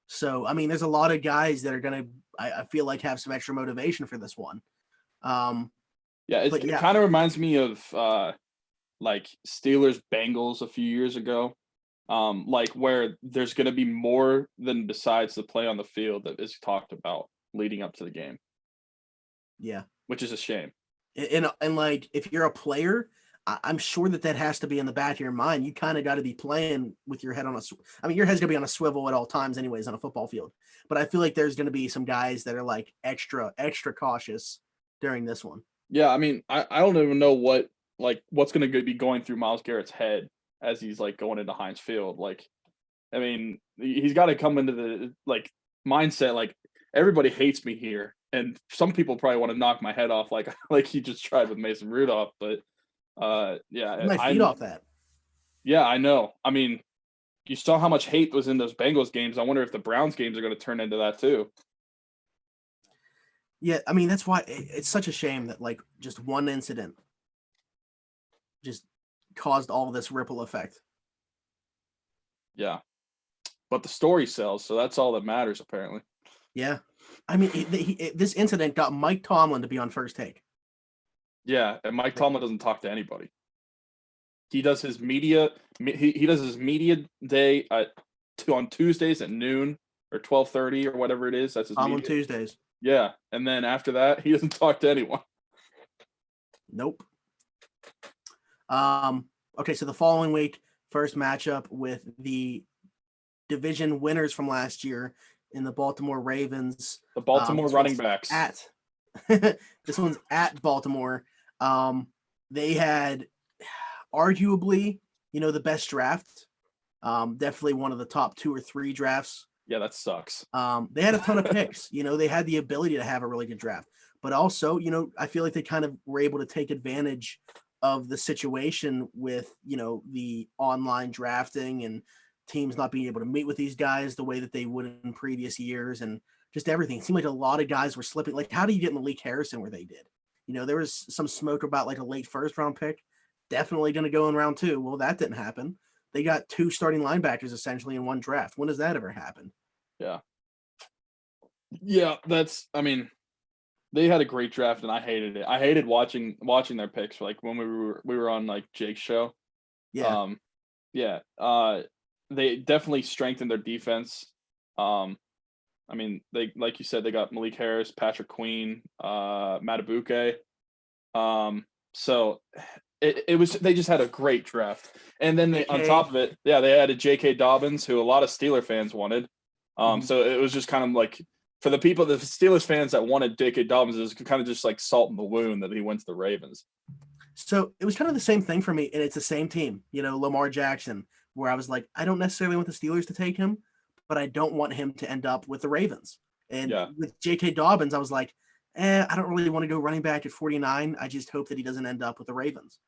so I mean, there's a lot of guys that are going to, I feel like, have some extra motivation for this one. It kind of reminds me of like Steelers Bengals a few years ago, like where there's going to be more than besides the play on the field that is talked about leading up to the game. Yeah, which is a shame. And like if you're a player, I'm sure that has to be in the back of your mind. You kind of got to be playing with your head on your head's gonna be on a swivel at all times, anyways, on a football field. But I feel like there's gonna be some guys that are like extra cautious during this one. Yeah, I mean, I don't even know what's going to be going through Myles Garrett's head as he's like going into Heinz Field. Like, I mean, he's got to come into the like mindset like everybody hates me here, and some people probably want to knock my head off like he just tried with Mason Rudolph. But yeah, my feet off that. Yeah, I know. I mean, you saw how much hate was in those Bengals games. I wonder if the Browns games are going to turn into that too. Yeah, I mean, that's why it's such a shame that like just one incident just caused all this ripple effect. Yeah, but the story sells, so that's all that matters apparently. Yeah, I mean, this incident got Mike Tomlin to be on First Take. Yeah, and Mike Tomlin doesn't talk to anybody. He does his media. He does his media day on Tuesdays at noon or 12:30 or whatever it is. That's his on Tuesdays. Yeah, and then after that, he doesn't talk to anyone. Nope. Okay, so the following week, first matchup with the division winners from last year in the Baltimore Ravens. The Baltimore running backs. This one's at Baltimore. They had arguably, the best draft. Definitely one of the top 2 or 3 drafts. Yeah, that sucks. They had a ton of picks. They had the ability to have a really good draft. But also, I feel like they kind of were able to take advantage of the situation with, the online drafting and teams not being able to meet with these guys the way that they would in previous years and just everything. It seemed like a lot of guys were slipping. Like, how do you get Malik Harrison where they did? There was some smoke about like a late first round pick, definitely going to go in round 2. Well, that didn't happen. They got 2 starting linebackers essentially in one draft. When does that ever happen? Yeah. Yeah, they had a great draft and I hated it. I hated watching their picks like when we were on like Jake's show. Yeah. They definitely strengthened their defense. I mean, they like you said, they got Malik Harris, Patrick Queen, Matabuke. So it was they just had a great draft, and then on top of it, yeah, they added J.K. Dobbins, who a lot of Steeler fans wanted. So it was just kind of like for the people, the Steelers fans that wanted J.K. Dobbins, it was kind of just like salt in the wound that he went to the Ravens. So it was kind of the same thing for me, and it's the same team, Lamar Jackson, where I was like, I don't necessarily want the Steelers to take him, but I don't want him to end up with the Ravens. And with J.K. Dobbins, I was like, I don't really want to go running back at 49. I just hope that he doesn't end up with the Ravens.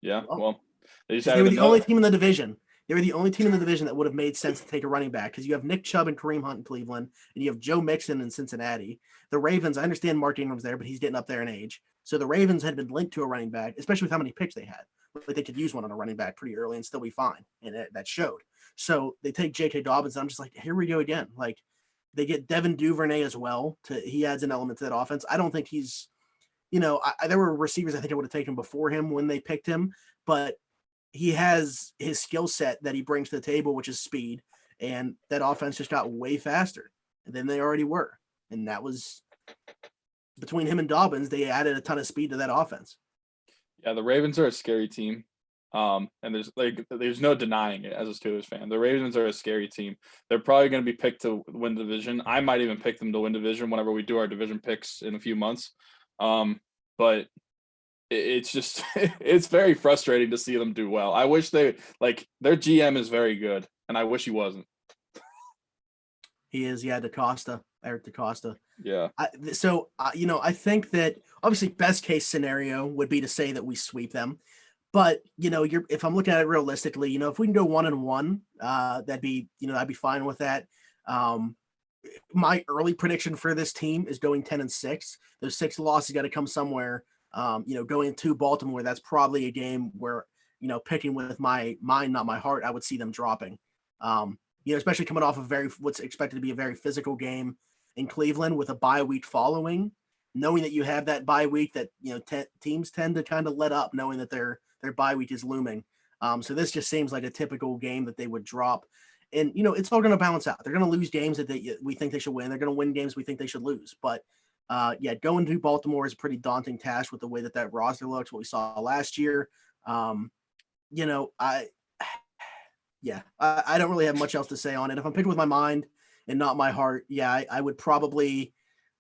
Yeah, well they were the only team in the division. They were the only team in the division that would have made sense to take a running back because you have Nick Chubb and Kareem Hunt in Cleveland, and you have Joe Mixon in Cincinnati. The Ravens, I understand Mark Ingram's there, but he's getting up there in age. So the Ravens had been linked to a running back, especially with how many picks they had. Like they could use one on a running back pretty early and still be fine, and that showed. So they take J.K. Dobbins, and I'm just like, here we go again. Like they get Devin Duvernay as well. He adds an element to that offense. I don't think he's, there were receivers I think I would have taken before him when they picked him, but he has his skill set that he brings to the table, which is speed, and that offense just got way faster than they already were. And that was between him and Dobbins, they added a ton of speed to that offense. Yeah, the Ravens are a scary team. And there's no denying it as a Steelers fan. The Ravens are a scary team. They're probably going to be picked to win the division. I might even pick them to win division whenever we do our division picks in a few months. But it's just it's very frustrating to see them do well. I wish their GM is very good, and I wish he wasn't. He is, Eric DeCosta. Yeah. I think that obviously best case scenario would be to say that we sweep them. But if I'm looking at it realistically, if we can go 1-1, that'd be I'd be fine with that. My early prediction for this team is going 10-6. Those 6 losses got to come somewhere. Going to Baltimore, that's probably a game where picking with my mind, not my heart, I would see them dropping. Especially coming off of what's expected to be a very physical game in Cleveland with a bye week following, knowing that you have that bye week that teams tend to kind of let up, knowing that their bye week is looming. So this just seems like a typical game that they would drop. And, it's all going to balance out. They're going to lose games that we think they should win. They're going to win games we think they should lose. But, going to Baltimore is a pretty daunting task with the way that roster looks, what we saw last year. I don't really have much else to say on it. If I'm picking with my mind and not my heart, I would probably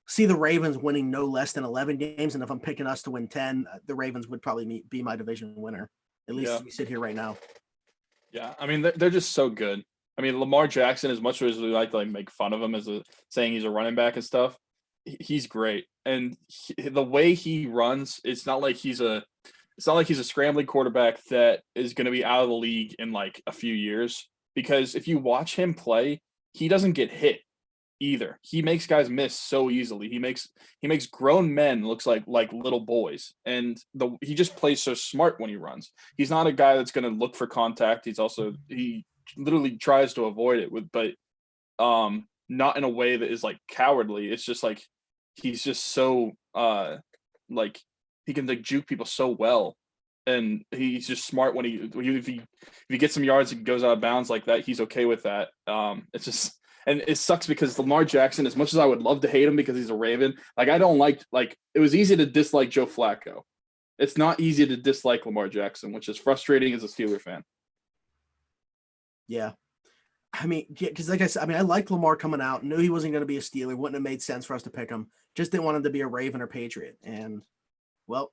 see the Ravens winning no less than 11 games. And if I'm picking us to win 10, the Ravens would probably be my division winner, at least as we sit here right now. Yeah, I mean, they're just so good. I mean, Lamar Jackson, as much as we like to make fun of him saying he's a running back and stuff, he's great. And the way he runs, it's not like he's a scrambling quarterback that is going to be out of the league in like a few years. Because if you watch him play, he doesn't get hit either. He makes guys miss so easily. He makes grown men looks like little boys. And he just plays so smart when he runs. He's not a guy that's going to look for contact. He literally tries to avoid it but not in a way that is like cowardly. It's just like he's just so he can like juke people so well, and he's just smart when if he gets some yards and goes out of bounds like that, he's okay with that. It's just, and it sucks because Lamar Jackson, as much as I would love to hate him because he's a Raven, I don't like it was easy to dislike Joe Flacco. It's not easy to dislike Lamar Jackson, which is frustrating as a Steeler fan. Yeah. I mean, because like I said, I like Lamar coming out, knew he wasn't going to be a Steeler, wouldn't have made sense for us to pick him. Just didn't want him to be a Raven or Patriot. And, well,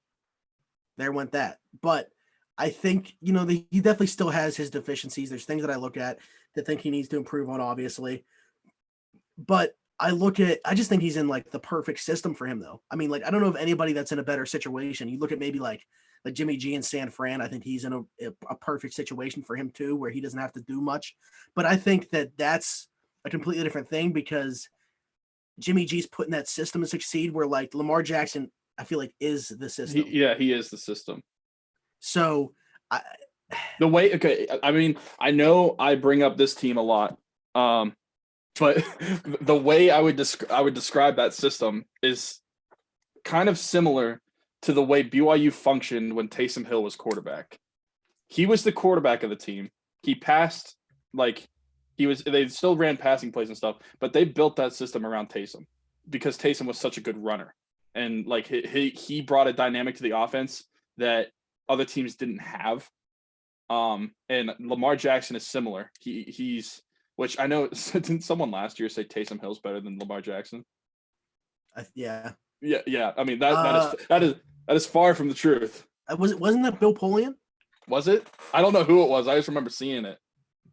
there went that. But I think, he definitely still has his deficiencies. There's things that I look at that think he needs to improve on, obviously. But I just think he's in like the perfect system for him, though. I mean, I don't know of anybody that's in a better situation. You look at maybe like Jimmy G in San Fran. I think he's in a perfect situation for him too, where he doesn't have to do much. But I think that that's a completely different thing because Jimmy G's put in that system to succeed, where like Lamar Jackson, I feel like is the system. He is the system. So I mean, I know I bring up this team a lot. But the way I would describe that system is kind of similar to the way BYU functioned when Taysom Hill was quarterback. He was the quarterback of the team. He passed they still ran passing plays and stuff, but they built that system around Taysom because Taysom was such a good runner. And like he brought a dynamic to the offense that other teams didn't have. And Lamar Jackson is similar. He's which I know didn't someone last year say Taysom Hill's better than Lamar Jackson? Yeah. Yeah. I mean that is far from the truth. Wasn't that Bill Polian? Was it? I don't know who it was. I just remember seeing it.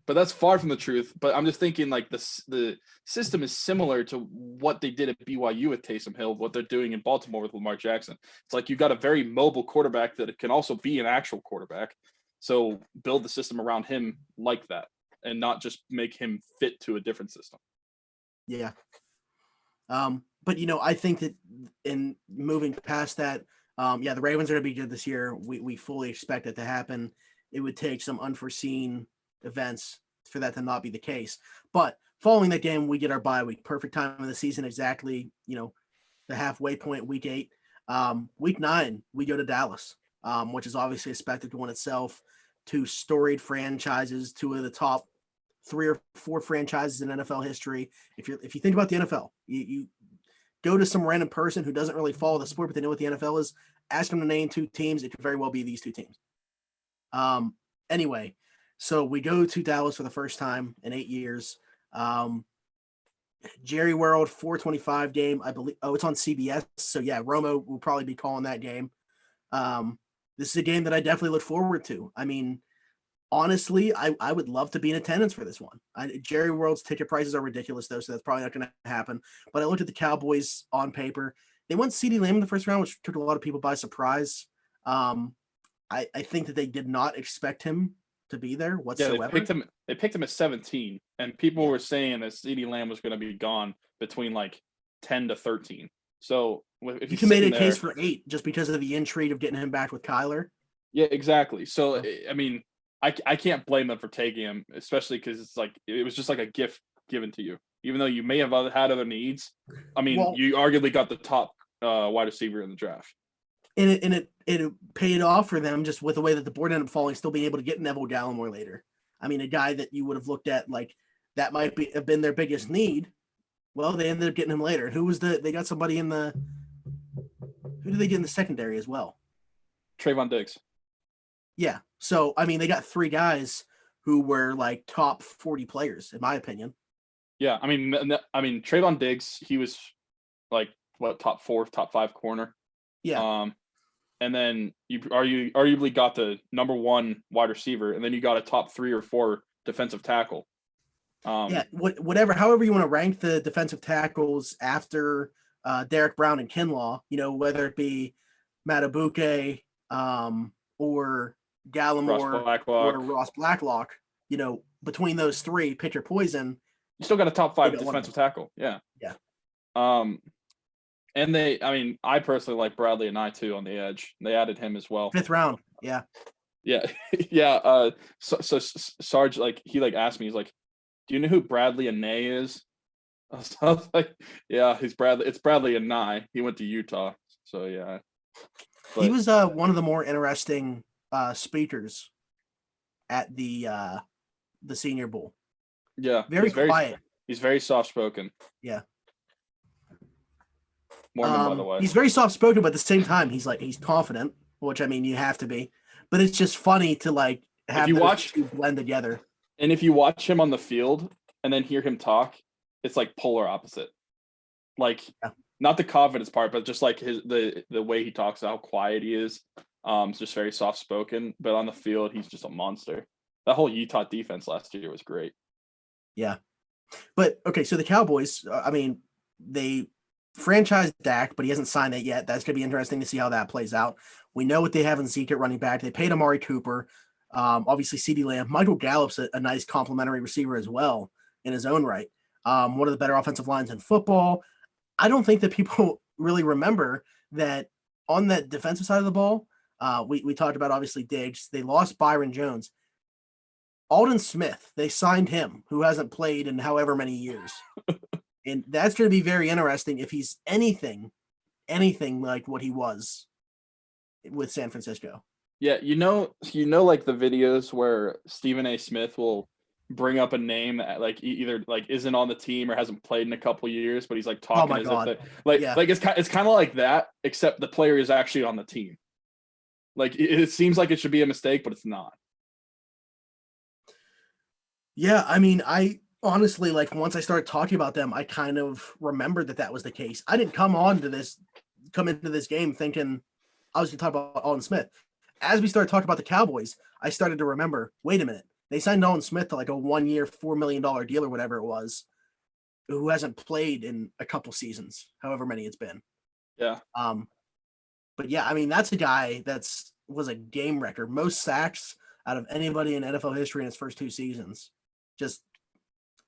But that's far from the truth. But I'm just thinking like the system is similar to what they did at BYU with Taysom Hill, what they're doing in Baltimore with Lamar Jackson. It's like you got a very mobile quarterback that can also be an actual quarterback. So build the system around him like that and not just make him fit to a different system. Yeah. But I think that in moving past that, the Ravens are going to be good this year. We fully expect it to happen. It would take some unforeseen events for that to not be the case. But following that game, we get our bye week. Perfect time of the season, exactly, the halfway point, week 8. Week 9, we go to Dallas, which is obviously a spectacle in itself. 2 storied franchises, 2 of the top 3 or 4 franchises in NFL history. If you think about the NFL, you go to some random person who doesn't really follow the sport, but they know what the NFL is, ask them to name 2 teams. It could very well be these 2 teams. Anyway, so we go to Dallas for the first time in 8 years. Jerry World 425 game, I believe. Oh, it's on CBS. So yeah, Romo will probably be calling that game. This is a game that I definitely look forward to. I mean, honestly, I would love to be in attendance for this one. Jerry World's ticket prices are ridiculous though, so that's probably not going to happen. But I looked at the Cowboys on paper. They went CeeDee Lamb in the first round, which took a lot of people by surprise. I think that they did not expect him to be there whatsoever. Yeah, they picked him at 17, and people were saying that CeeDee Lamb was going to be gone between like 10 to 13. So if you can make a case for 8 just because of the intrigue of getting him back with Kyler. Yeah, exactly. So I mean, I can't blame them for taking him, especially because it's like it was just like a gift given to you, even though you may have had other needs. I mean, you arguably got the top wide receiver in the draft. And it paid off for them just with the way that the board ended up falling, still being able to get Neville Gallimore later. I mean, a guy that you would have looked at like that might have been their biggest need. Well, they ended up getting him later. They got somebody who did they get in the secondary as well? Trayvon Diggs. Yeah. So, I mean, they got 3 guys who were like top 40 players, in my opinion. Yeah. I mean, Trayvon Diggs, he was like top 4, top 5 corner. Yeah. And then you arguably got the number 1 wide receiver, and then you got a top 3 or 4 defensive tackle. However you want to rank the defensive tackles after Derek Brown and Kinlaw, whether it be Matabuke or Gallimore or Ross Blacklock, between those 3, pick your poison. You still got a top 5 defensive tackle. Yeah. Yeah. And I personally like Bradley Anae too on the edge. They added him as well. 5th round. Yeah. Yeah. Yeah. So Sarge, he asked me, he's like, do you know who Bradley Anae is? I was like, yeah, it's Bradley Anae. He went to Utah. So yeah. But he was one of the more interesting speakers at the Senior Bowl. Yeah. Very quiet. He's very soft spoken. Yeah. Mormon, by the way. He's very soft spoken, but at the same time, he's confident, which I mean you have to be. But it's just funny to have those 2 blend together. And if you watch him on the field and then hear him talk, it's like polar opposite. Not the confidence part, but just like the way he talks, how quiet he is. It's just very soft spoken. But on the field, he's just a monster. That whole Utah defense last year was great. Yeah. But okay, so the Cowboys, they franchised Dak, but he hasn't signed that yet. That's going to be interesting to see how that plays out. We know what they have in Zeke at running back. They paid Amari Cooper. Obviously, CeeDee Lamb. Michael Gallup's a nice complementary receiver as well in his own right. One of the better offensive lines in football. I don't think that people really remember that on that defensive side of the ball, we talked about, obviously, Diggs. They lost Byron Jones. Aldon Smith, they signed him, who hasn't played in however many years. And that's going to be very interesting if he's anything like what he was with San Francisco. Yeah, like the videos where Stephen A. Smith will bring up a name that like either like isn't on the team or hasn't played in a couple years, but he's like Oh talking my as God. if they like Yeah. like it's kind of like that, except the player is actually on the team. Like it seems like it should be a mistake, but it's not. Yeah, I mean, I honestly like once I started talking about them, I kind of remembered that that was the case. I didn't come into this game thinking I was going to talk about Alden Smith. As we started talking about the Cowboys, I started to remember, wait a minute, they signed Alden Smith to like a 1 year, $4 million deal or whatever it was, who hasn't played in a couple seasons, however many it's been. Yeah. But yeah, I mean, that's a guy that's was a game record, most sacks out of anybody in NFL history in his first 2 seasons. Just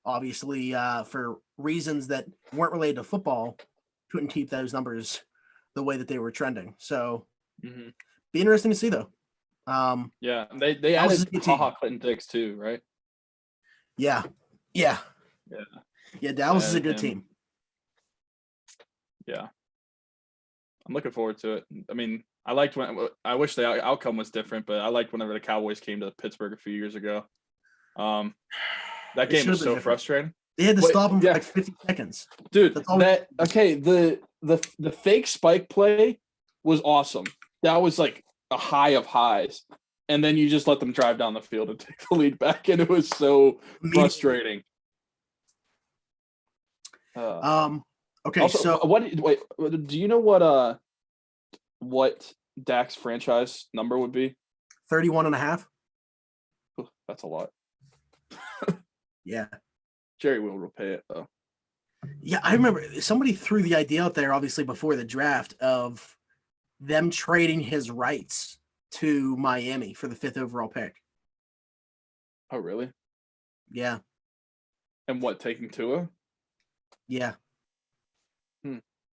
obviously for reasons that weren't related to football, couldn't keep those numbers the way that they were trending. So be interesting to see though. Yeah, they Dallas is a added good team. HaHa Clinton Dix too, right? Yeah. Dallas is a good team. Yeah, I'm looking forward to it. I mean, I liked when I wish the outcome was different, but I liked whenever the Cowboys came to Pittsburgh a few years ago. That game was so frustrating. They had to stop him for like 50 seconds. Dude, the fake spike play was awesome. That was like a high of highs. And then you just let them drive down the field and take the lead back, and it was so frustrating. Okay, also, so do you know what Dak's franchise number would be? 31.5. That's a lot. Yeah. Jerry will pay it though. Yeah, I remember somebody threw the idea out there, obviously before the draft, of them trading his rights to Miami for the 5th overall pick. Oh, really? Yeah. And what, taking Tua? Yeah.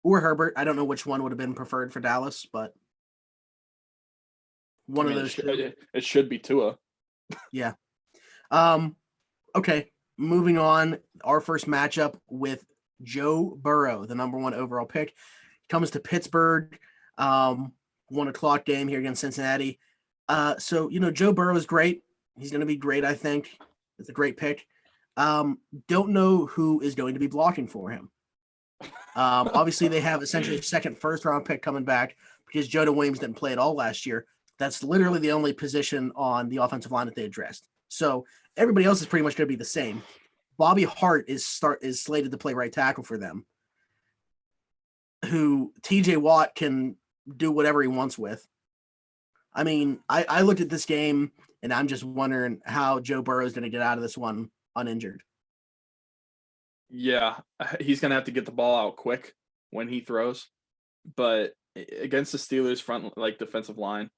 Or Herbert. I don't know which one would have been preferred for Dallas, but one of those two. It should be Tua. Yeah. Okay. Moving on, our first matchup with Joe Burrow, the number 1 overall pick, comes to Pittsburgh. 1:00 game here against Cincinnati. So Joe Burrow is great. He's going to be great, I think. It's a great pick. Don't know who is going to be blocking for him. Obviously, they have essentially a second first-round pick coming back because Jonah Williams didn't play at all last year. That's literally the only position on the offensive line that they addressed. So everybody else is pretty much going to be the same. Bobby Hart is slated to play right tackle for them, who TJ Watt can do whatever he wants with. I mean, I looked at this game, and I'm just wondering how Joe Burrow is going to get out of this one uninjured. Yeah, he's going to have to get the ball out quick when he throws. But against the Steelers' front, like defensive line,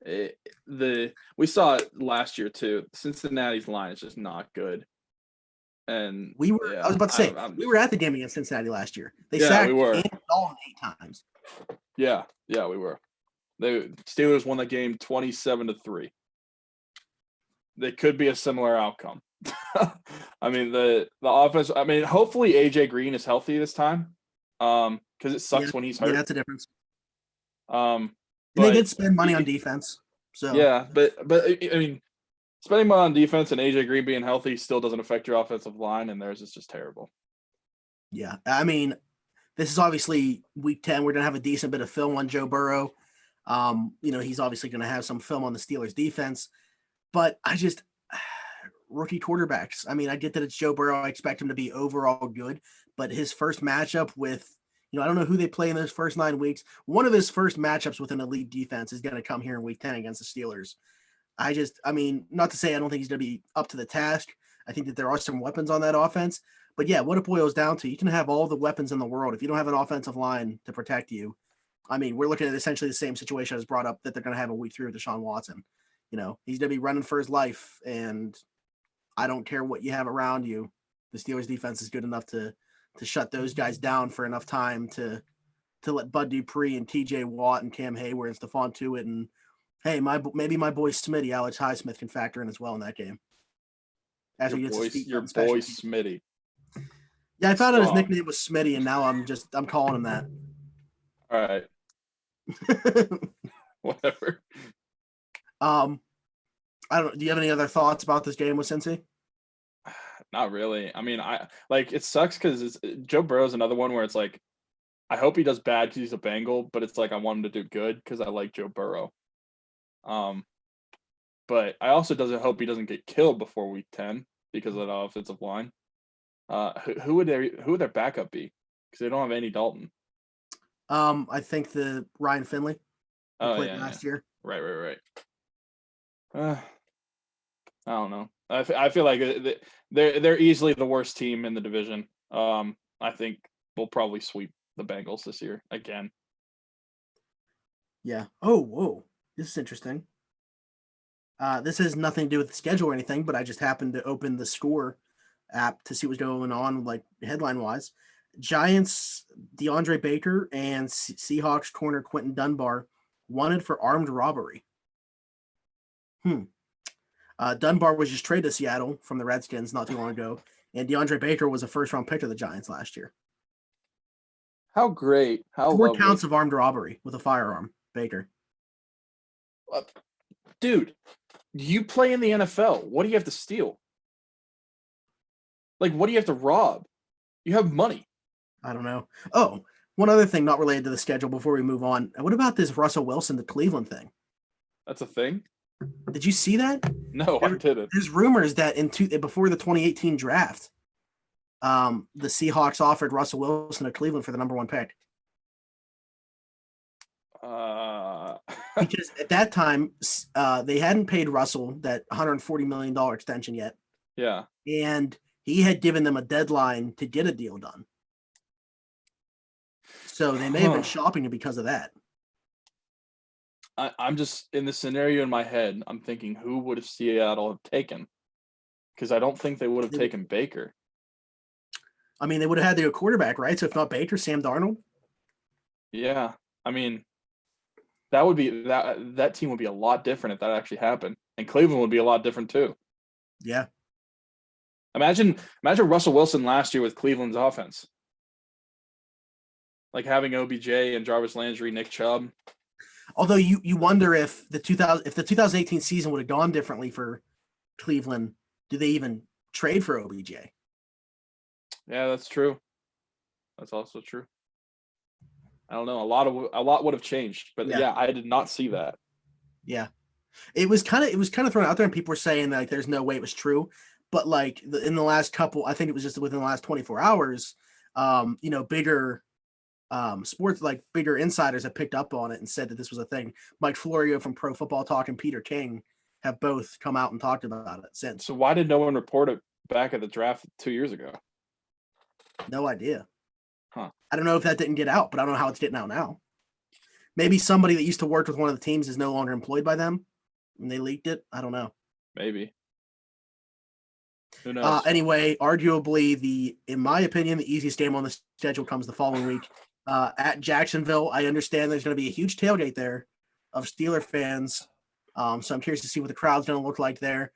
we saw it last year too. Cincinnati's line is just not good. And I was about to say, we were at the game against Cincinnati last year. They sacked Andy Dalton 8 times. Yeah, we were. The Steelers won the game 27-3. They could be a similar outcome. I mean, the offense. I mean, hopefully AJ Green is healthy this time, because it sucks when he's hurt. Yeah, that's a difference. And they did spend money on defense. So yeah, but I mean, spending money on defense and AJ Green being healthy still doesn't affect your offensive line, and theirs is just terrible. Yeah, I mean, this is obviously week 10. We're gonna have a decent bit of film on Joe Burrow. He's obviously gonna have some film on the Steelers defense, but rookie quarterbacks. I mean, I get that it's Joe Burrow. I expect him to be overall good, but his first matchup with, I don't know who they play in those first 9 weeks. One of his first matchups with an elite defense is going to come here in week 10 against the Steelers. I mean, not to say I don't think he's going to be up to the task. I think that there are some weapons on that offense, but yeah, what it boils down to, you can have all the weapons in the world. If you don't have an offensive line to protect you, I mean, we're looking at essentially the same situation as brought up that they're going to have in week 3 with Deshaun Watson. He's going to be running for his life, and I don't care what you have around you. The Steelers defense is good enough to shut those guys down for enough time to let Bud Dupree and TJ Watt and Cam Hayward and Stephon Tuitt and hey, maybe my boy Smitty, Alex Highsmith can factor in as well in that game. Your boy Smitty. Yeah, I found out his nickname was Smitty, and now I'm calling him that. All right. Whatever. I don't. Do you have any other thoughts about this game with Cincy? Not really. I mean, it sucks because Joe Burrow's another one where it's like, I hope he does bad because he's a Bengal, but it's like I want him to do good because I like Joe Burrow. Um, but I also doesn't hope he doesn't get killed before week 10 because of the offensive line. Who would their backup be? Because they don't have Andy Dalton. I think the Ryan Finley who Oh played yeah, last year. right. Uh, I don't know. I feel like they're easily the worst team in the division. I think we'll probably sweep the Bengals this year again. Yeah. Oh, whoa. This is interesting. This has nothing to do with the schedule or anything, but I just happened to open the score app to see what's going on, like headline wise. Giants, DeAndre Baker, and Seahawks corner Quentin Dunbar wanted for armed robbery. Dunbar was just traded to Seattle from the Redskins not too long ago, and DeAndre Baker was a first-round pick of the Giants last year. How great! How 4 lovely! counts of armed robbery with a firearm, Baker. Dude, you play in the NFL. What do you have to steal? Like, what do you have to rob? You have money. I don't know. Oh, one other thing not related to the schedule before we move on. What about this Russell Wilson to Cleveland thing? That's a thing. Did you see that? No, I didn't. There's rumors that before the 2018 draft, the Seahawks offered Russell Wilson to Cleveland for the number 1 pick. Because at that time, they hadn't paid Russell that $140 million extension yet. Yeah. And he had given them a deadline to get a deal done. So they may have been shopping him because of that. I'm just in the scenario in my head. I'm thinking, who would have Seattle have taken? Because I don't think they would have taken Baker. I mean, they would have had their quarterback, right? So if not Baker, Sam Darnold. Yeah, I mean, that team would be a lot different if that actually happened, and Cleveland would be a lot different too. Yeah. Imagine Russell Wilson last year with Cleveland's offense, like having OBJ and Jarvis Landry, Nick Chubb. Although you wonder if the 2018 season would have gone differently for Cleveland, do they even trade for OBJ? Yeah, that's true. That's also true. I don't know. A lot would have changed, but yeah, I did not see that. Yeah, it was kind of thrown out there, and people were saying that, like, there's no way it was true. But like in the last couple, I think it was just within the last 24 hours, bigger sports, like bigger insiders have picked up on it and said that this was a thing. Mike Florio from Pro Football Talk and Peter King have both come out and talked about it since. So why did no one report it back at the draft 2 years ago? No idea. Huh. I don't know if that didn't get out, but I don't know how it's getting out now. Maybe somebody that used to work with one of the teams is no longer employed by them and they leaked it. I don't know. Maybe. Who knows? Anyway, arguably in my opinion, the easiest game on the schedule comes the following week at Jacksonville. I understand there's going to be a huge tailgate there of Steeler fans. So I'm curious to see what the crowd's going to look like there.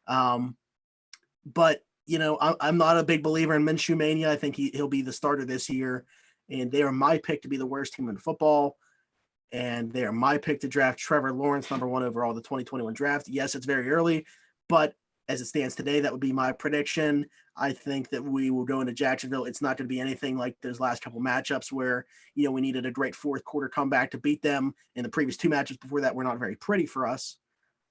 But I'm not a big believer in Minshew mania. I think he'll be the starter this year, and they are my pick to be the worst team in football. And they are my pick to draft Trevor Lawrence, number 1 overall, the 2021 draft. Yes, it's very early, but as it stands today, that would be my prediction. I think that we will go into Jacksonville. It's not going to be anything like those last couple matchups where, we needed a great fourth quarter comeback to beat them. And the previous 2 matchups before that were not very pretty for us.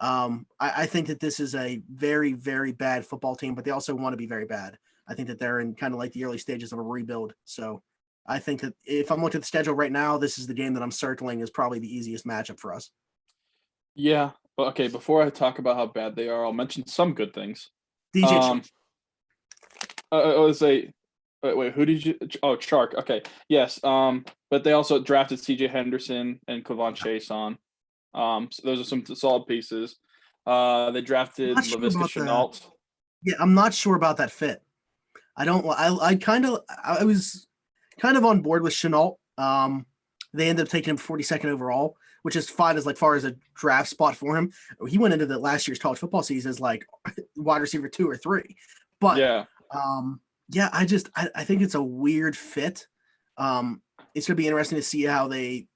I think that this is a very, very bad football team, but they also want to be very bad. I think that they're in kind of like the early stages of a rebuild. So I think that if I'm looking at the schedule right now, this is the game that I'm circling as probably the easiest matchup for us. Yeah. Well, okay, before I talk about how bad they are, I'll mention some good things. DJ wait, who did you? Oh, Chark. Okay, yes. But they also drafted C.J. Henderson and Kavon Chase on. So those are some solid pieces. They drafted Laviska Shenault. Yeah, I'm not sure about that fit. I was kind of on board with Shenault. They ended up taking him 42nd overall, which is fine as far as a draft spot for him. He went into the last year's college football season as like wide receiver 2 or 3. But I think it's a weird fit. It's gonna be interesting to see how they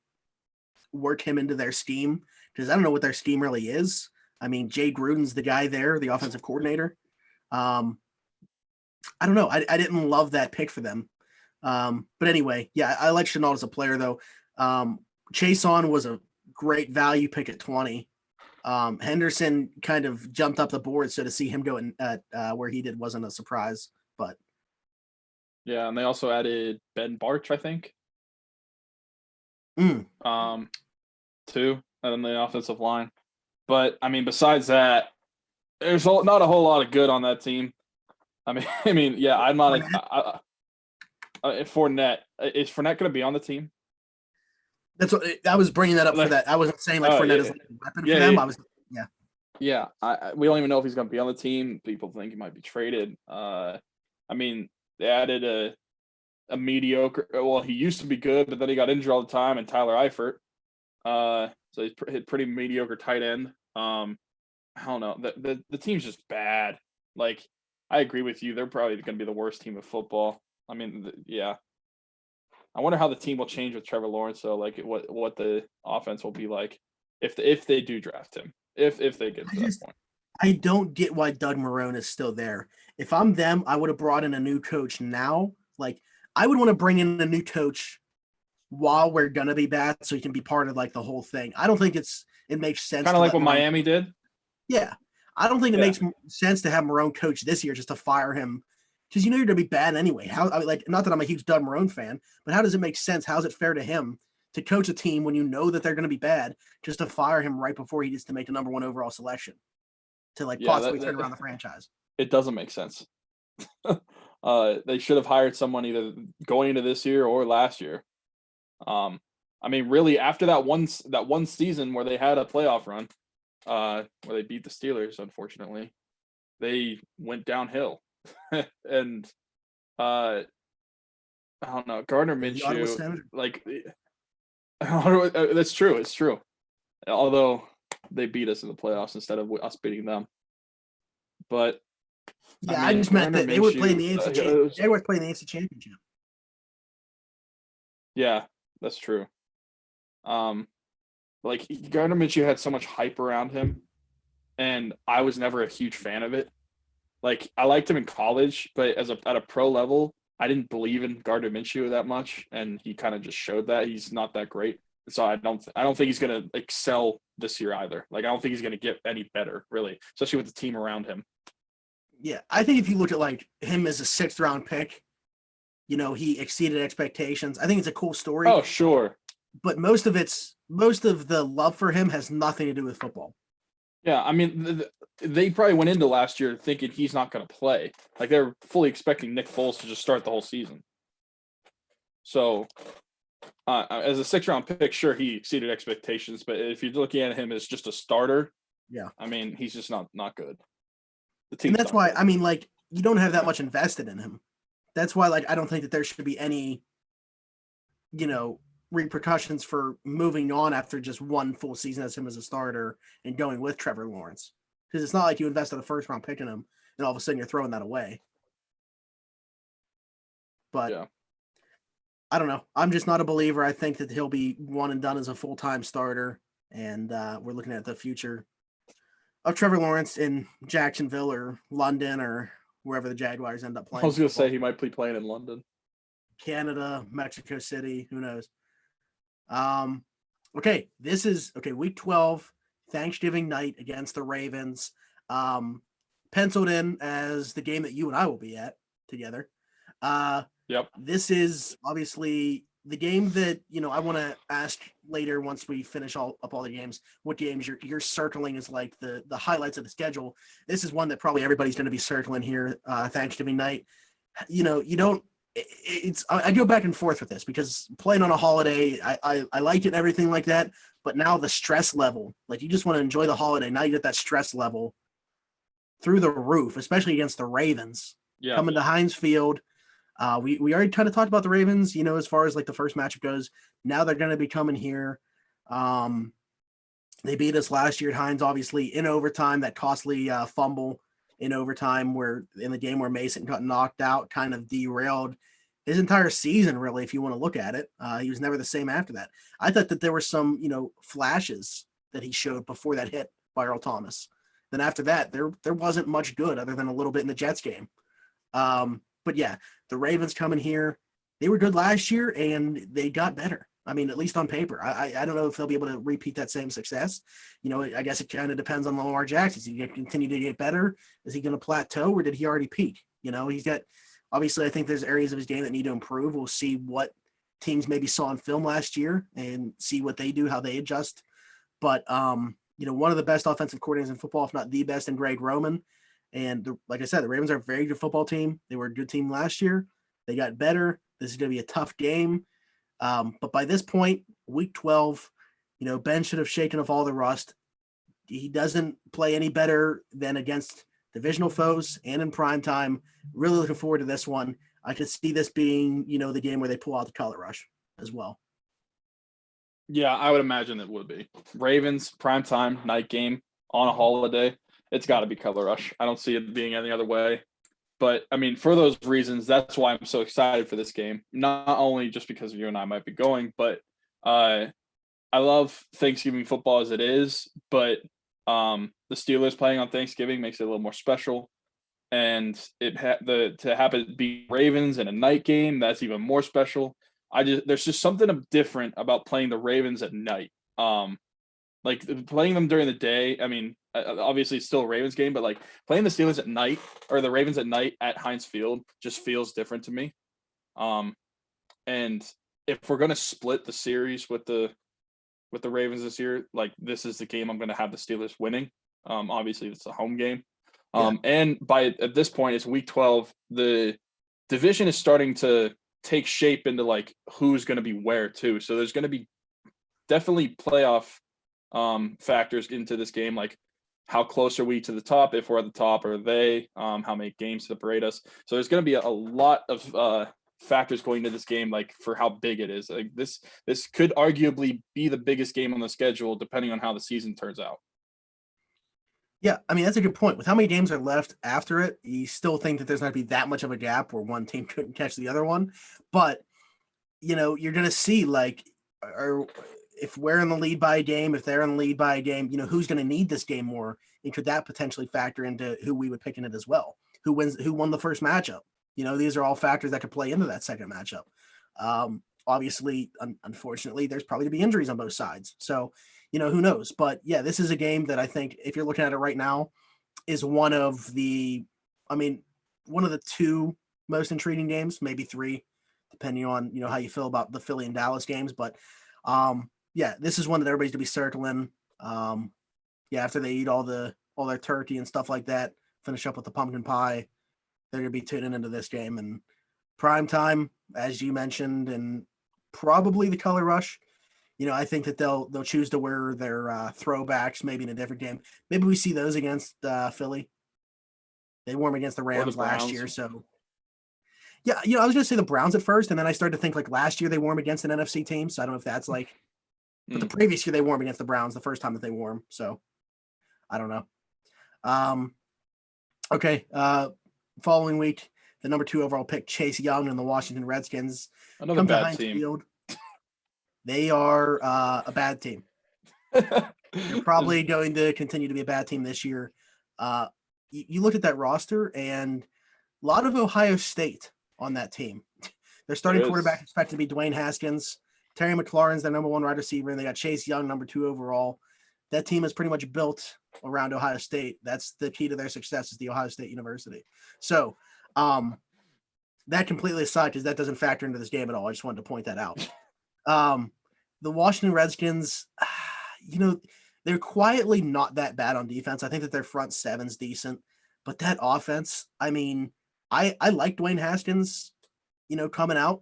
work him into their scheme, because I don't know what their scheme really is. I mean, Jay Gruden's the guy there, the offensive coordinator. I don't know. I didn't love that pick for them. But anyway, yeah, I like Chenault as a player though. Chase on was a great value pick at 20. Henderson kind of jumped up the board, so to see him go at where he did wasn't a surprise. But Yeah, and they also added Ben Barch, I think. mm, Too, and then the offensive line. But I mean, besides that, there's not a whole lot of good on that team. Yeah, I'm not. Fournette, is Fournette going to be on the team? that's what I was bringing that up for that. I wasn't saying like Fournette is like a weapon for them. I was Yeah, we don't even know if he's going to be on the team. People think he might be traded. They added a mediocre. Well, he used to be good, but then he got injured all the time. And Tyler Eifert, so he's pretty mediocre tight end. I don't know. The team's just bad. Like, I agree with you. They're probably going to be the worst team of football. Yeah. I wonder how the team will change with Trevor Lawrence. So, like, what the offense will be like if they do draft him. If they get to that point. I don't get why Doug Marrone is still there. If I'm them, I would have brought in a new coach now. Like, I would want to bring in a new coach while we're gonna be bad, so he can be part of like the whole thing. I don't think it makes sense. Kind of like what Miami did. Yeah, I don't think it makes sense to have Marrone coach this year just to fire him because you're going to be bad anyway. Not that I'm a huge Doug Marrone fan, but how does it make sense? How's it fair to him to coach a team when you know that they're going to be bad just to fire him right before he gets to make the number 1 overall selection to possibly turn around the franchise? It doesn't make sense. They should have hired someone either going into this year or last year. Really, after that one season where they had a playoff run, where they beat the Steelers, unfortunately, they went downhill. And I don't know, Gardner Minshew, that's true. It's true. Although they beat us in the playoffs instead of us beating them. But I just meant that they were playing the AFC. They were playing the AFC Championship. Yeah, that's true. Gardner Minshew had so much hype around him, and I was never a huge fan of it. Like, I liked him in college, but at a pro level, I didn't believe in Gardner Minshew that much, and he kind of just showed that he's not that great. So I don't think he's going to excel this year either. Like, I don't think he's going to get any better, really, especially with the team around him. Yeah, I think if you look at like him as a 6th round pick, he exceeded expectations. I think it's a cool story. Oh, sure. But most of the love for him has nothing to do with football. Yeah, they probably went into last year thinking he's not going to play. Like, they're fully expecting Nick Foles to just start the whole season. So, as a 6th round pick, sure, he exceeded expectations. But if you're looking at him as just a starter, yeah, he's just not good. And that's why, you don't have that much invested in him. That's why, I don't think that there should be any, repercussions for moving on after just one full season as him as a starter and going with Trevor Lawrence. Because it's not like you invested a 1st round pick in him and all of a sudden you're throwing that away. But yeah. I don't know. I'm just not a believer. I think that he'll be one and done as a full-time starter. And we're looking at the future of Trevor Lawrence in Jacksonville or London or wherever the Jaguars end up playing. I was going to say he might be playing in London. Canada, Mexico City, who knows? Okay, this is week 12, Thanksgiving night against the Ravens. Penciled in as the game that you and I will be at together. Yep. This is obviously the game that, I want to ask later once we finish up all the games, what games you're circling is like the highlights of the schedule. This is one that probably everybody's going to be circling here, Thanksgiving night. I go back and forth with this because playing on a holiday, I like it and everything like that. But now the stress level, like, you just want to enjoy the holiday. Now you get that stress level through the roof, especially against the Ravens. Yeah. Coming to Heinz Field. We already kind of talked about the Ravens, as far as like the first matchup goes. Now they're going to be coming here. They beat us last year at Heinz, obviously, in overtime, that costly fumble in overtime where in the game where Mason got knocked out, kind of derailed his entire season, really, if you want to look at it. He was never the same after that. I thought that there were some, flashes that he showed before that hit by Earl Thomas. Then after that, there wasn't much good other than a little bit in the Jets game. But yeah, the Ravens coming here, they were good last year and they got better. I mean, at least on paper. I don't know if they'll be able to repeat that same success. I guess it kind of depends on Lamar Jackson. Is he going to continue to get better? Is he going to plateau, or did he already peak? He's got obviously. I think there's areas of his game that need to improve. We'll see what teams maybe saw in film last year and see what they do, how they adjust. But one of the best offensive coordinators in football, if not the best, in Greg Roman. And like I said, the Ravens are a very good football team. They were a good team last year. They got better. This is going to be a tough game. But by this point, week 12, Ben should have shaken off all the rust. He doesn't play any better than against divisional foes and in prime time. Really looking forward to this one. I could see this being, the game where they pull out the color rush as well. Yeah, I would imagine it would be. Ravens, primetime, night game, on a holiday. It's got to be color rush. I don't see it being any other way. But, I mean, for those reasons, that's why I'm so excited for this game. Not only just because you and I might be going, but I love Thanksgiving football as it is. But the Steelers playing on Thanksgiving makes it a little more special. And to happen to be Ravens in a night game, that's even more special. There's just something different about playing the Ravens at night. Like playing them during the day. I mean, obviously it's still a Ravens game, but like playing the Steelers at night or the Ravens at night at Heinz Field just feels different to me. And if we're gonna split the series with the Ravens this year, like this is the game I'm gonna have the Steelers winning. Obviously it's a home game. And at this point, it's week 12. The division is starting to take shape into like who's going to be where too. So there's going to be definitely playoff factors into this game. Like how close are we to the top? If we're at the top, are they? How many games separate us? So there's going to be a lot of factors going into this game, like for how big it is. Like this could arguably be the biggest game on the schedule, depending on how the season turns out. Yeah, I mean, that's a good point. With how many games are left after it, you still think that there's not going to be that much of a gap where one team couldn't catch the other one. But, you're going to see, like, if we're in the lead by a game, if they're in the lead by a game, who's going to need this game more? And could that potentially factor into who we would pick in it as well? Who won the first matchup? These are all factors that could play into that second matchup. Obviously, unfortunately, there's probably to be injuries on both sides. So, who knows? But yeah, this is a game that I think if you're looking at it right now is one of the two most intriguing games, maybe three, depending on, how you feel about the Philly and Dallas games. But yeah, this is one that everybody's to be circling. After they eat all their turkey and stuff like that, finish up with the pumpkin pie, they're going to be tuning into this game. And prime time, as you mentioned, and probably the color rush. I think that they'll choose to wear their throwbacks maybe in a different game. Maybe we see those against Philly. They wore them against the Rams last year. So, yeah, I was going to say the Browns at first, and then I started to think like last year they wore them against an NFC team. So I don't know if that's like, but the previous year they wore them against the Browns the first time that they wore them. So I don't know. Okay. Following week, the number 2 overall pick, Chase Young and the Washington Redskins. Another bad team. Field. They are a bad team. They're probably going to continue to be a bad team this year. You look at that roster, and a lot of Ohio State on that team. Their starting quarterback expected to be Dwayne Haskins. Terry McLaurin's their number 1 wide receiver, and they got Chase Young, number 2 overall. That team is pretty much built around Ohio State. That's the key to their success is the Ohio State University. So that completely aside, because that doesn't factor into this game at all. I just wanted to point that out. The Washington Redskins, they're quietly not that bad on defense. I think that their front seven's decent, but that offense, I mean, I like Dwayne Haskins, coming out.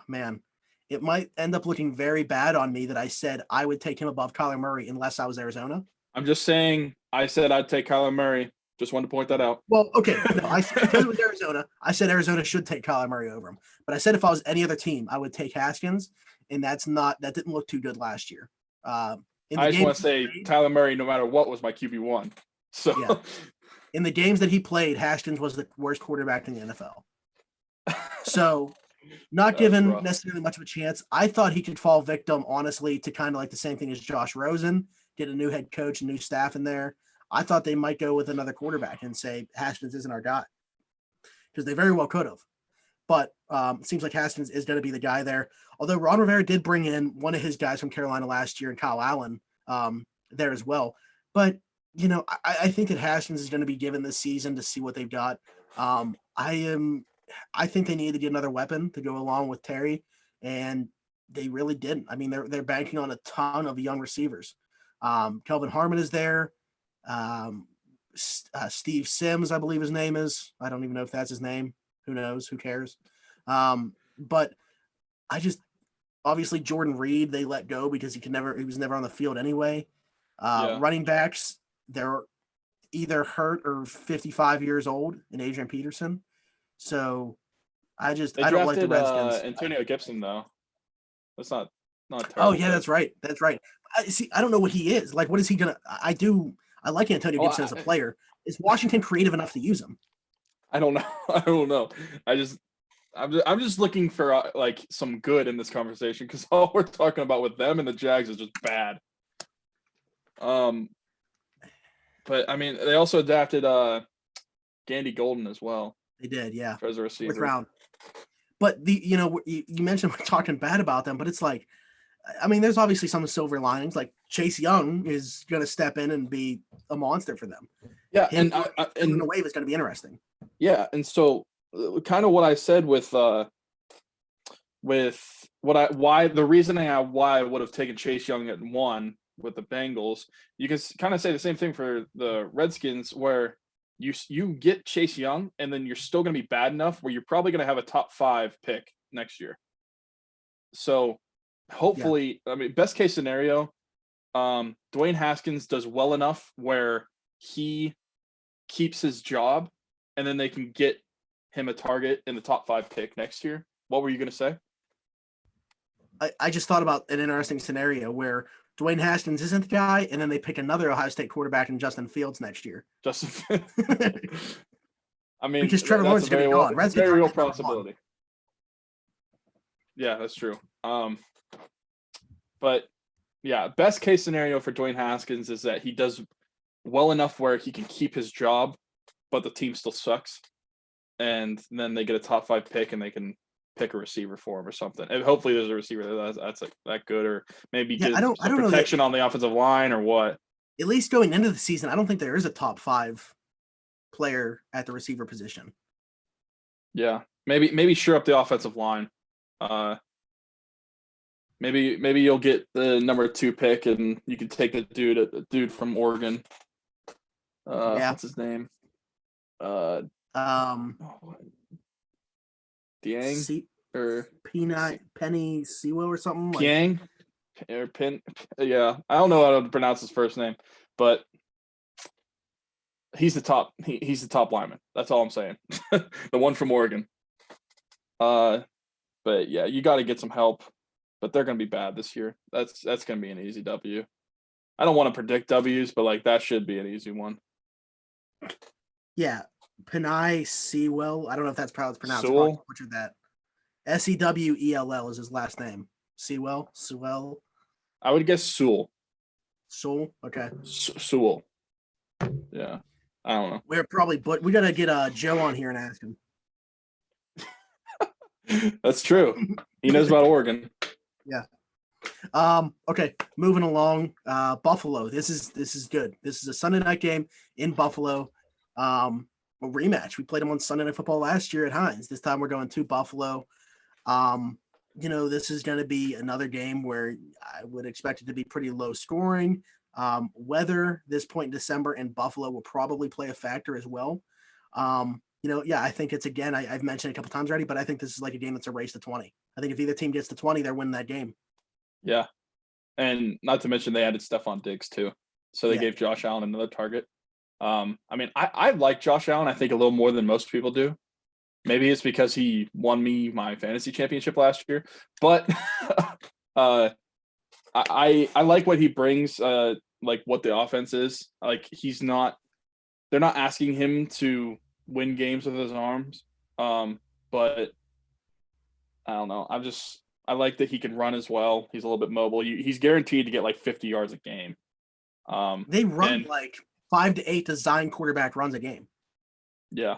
Man, it might end up looking very bad on me that I said I would take him above Kyler Murray unless I was Arizona. I'm just saying, I said I'd take Kyler Murray. Just wanted to point that out. Well, okay. No, because it was Arizona, I said Arizona should take Kyler Murray over him. But I said if I was any other team, I would take Haskins, and that didn't look too good last year. I just want to say Kyler Murray, no matter what, was my QB1. So yeah. In the games that he played, Haskins was the worst quarterback in the NFL. So not given necessarily much of a chance. I thought he could fall victim, honestly, to kind of like the same thing as Josh Rosen, get a new head coach and new staff in there. I thought they might go with another quarterback and say Haskins isn't our guy. because they very well could have. But it seems like Haskins is going to be the guy there. Although Ron Rivera did bring in one of his guys from Carolina last year, and Kyle Allen there as well. But I think that Haskins is going to be given this season to see what they've got. I think they need to get another weapon to go along with Terry, and they really didn't. I mean, they're banking on a ton of young receivers. Kelvin Harmon is there. Steve Sims, I believe his name is. I don't even know if that's his name. Who knows? Who cares? But I just obviously Jordan Reed they let go because he was never on the field anyway. Running backs, they're either hurt or 55 years old in Adrian Peterson. So I don't like the Redskins. Antonio Gibson though. That's not terrible. Oh yeah, that's right. I don't know what he is. Like, what is he gonna? I like Antonio Gibson as a player. Is Washington creative enough to use him? I don't know. I'm just looking for like some good in this conversation because all we're talking about with them and the Jags is just bad. But I mean, they also adapted Gandy Golden as well. They did, yeah. As a receiver. 4th round. But you mentioned we're talking bad about them, but it's like, I mean, there's obviously some silver linings. Like Chase Young is going to step in and be a monster for them. Yeah, and the wave is going to be interesting. Yeah, and so kind of what I said with why the reasoning why I would have taken Chase Young at 1 with the Bengals, you can kind of say the same thing for the Redskins, where you get Chase Young and then you're still going to be bad enough where you're probably going to have a top 5 pick next year. So hopefully, I mean, best case scenario, Dwayne Haskins does well enough where he keeps his job and then they can get him a target in the top 5 pick next year. What were you going to say? I just thought about an interesting scenario where Dwayne Haskins isn't the guy, and then they pick another Ohio State quarterback in Justin Fields next year. I mean, because Trevor Lawrence is going to be gone. That's a very real possibility. Yeah, that's true. But yeah, best case scenario for Dwayne Haskins is that he does well enough where he can keep his job, but the team still sucks. And then they get a top 5 pick and they can pick a receiver for him or something. And hopefully there's a receiver that's like that good, or maybe get some protection on the offensive line or what. At least going into the season, I don't think there is a top 5 player at the receiver position. Yeah, maybe sure up the offensive line. Maybe you'll get the number 2 pick and you can take the dude from Oregon. What's his name? Diang or Penny Sewell or something. Piang or Pin. Yeah, I don't know how to pronounce his first name, but he's the top. He's the top lineman. That's all I'm saying. The one from Oregon. But yeah, you got to get some help. But they're going to be bad this year. That's going to be an easy W. I don't want to predict W's, but like that should be an easy one. Yeah. Penei Sewell. I don't know if that's pronounced. Sewell. Butchered that. Sewell is his last name. Sewell. I would guess Sewell. Sewell. Okay. Sewell. Yeah. I don't know. We're probably, but we gotta get Joe on here and ask him. That's true. He knows about Oregon. Yeah. Okay. Moving along. Buffalo. This is good. This is a Sunday night game in Buffalo. A rematch. We played them on Sunday Night Football last year at Heinz. This time we're going to Buffalo. This is going to be another game where I would expect it to be pretty low scoring. Weather this point in December in Buffalo will probably play a factor as well. I think it's, again, I've mentioned it a couple times already, but I think this is like a game that's a race to 20. I think if either team gets to 20, they're winning that game. Yeah. And not to mention they added Stephon Diggs too. So they gave Josh Allen another target. I mean, I like Josh Allen, I think, a little more than most people do. Maybe it's because he won me my fantasy championship last year. But I like what he brings, like what the offense is. Like they're not asking him to win games with his arms. But I don't know. I like that he can run as well. He's a little bit mobile. He's guaranteed to get like 50 yards a game. They run like 5 to 8 design quarterback runs a game. Yeah.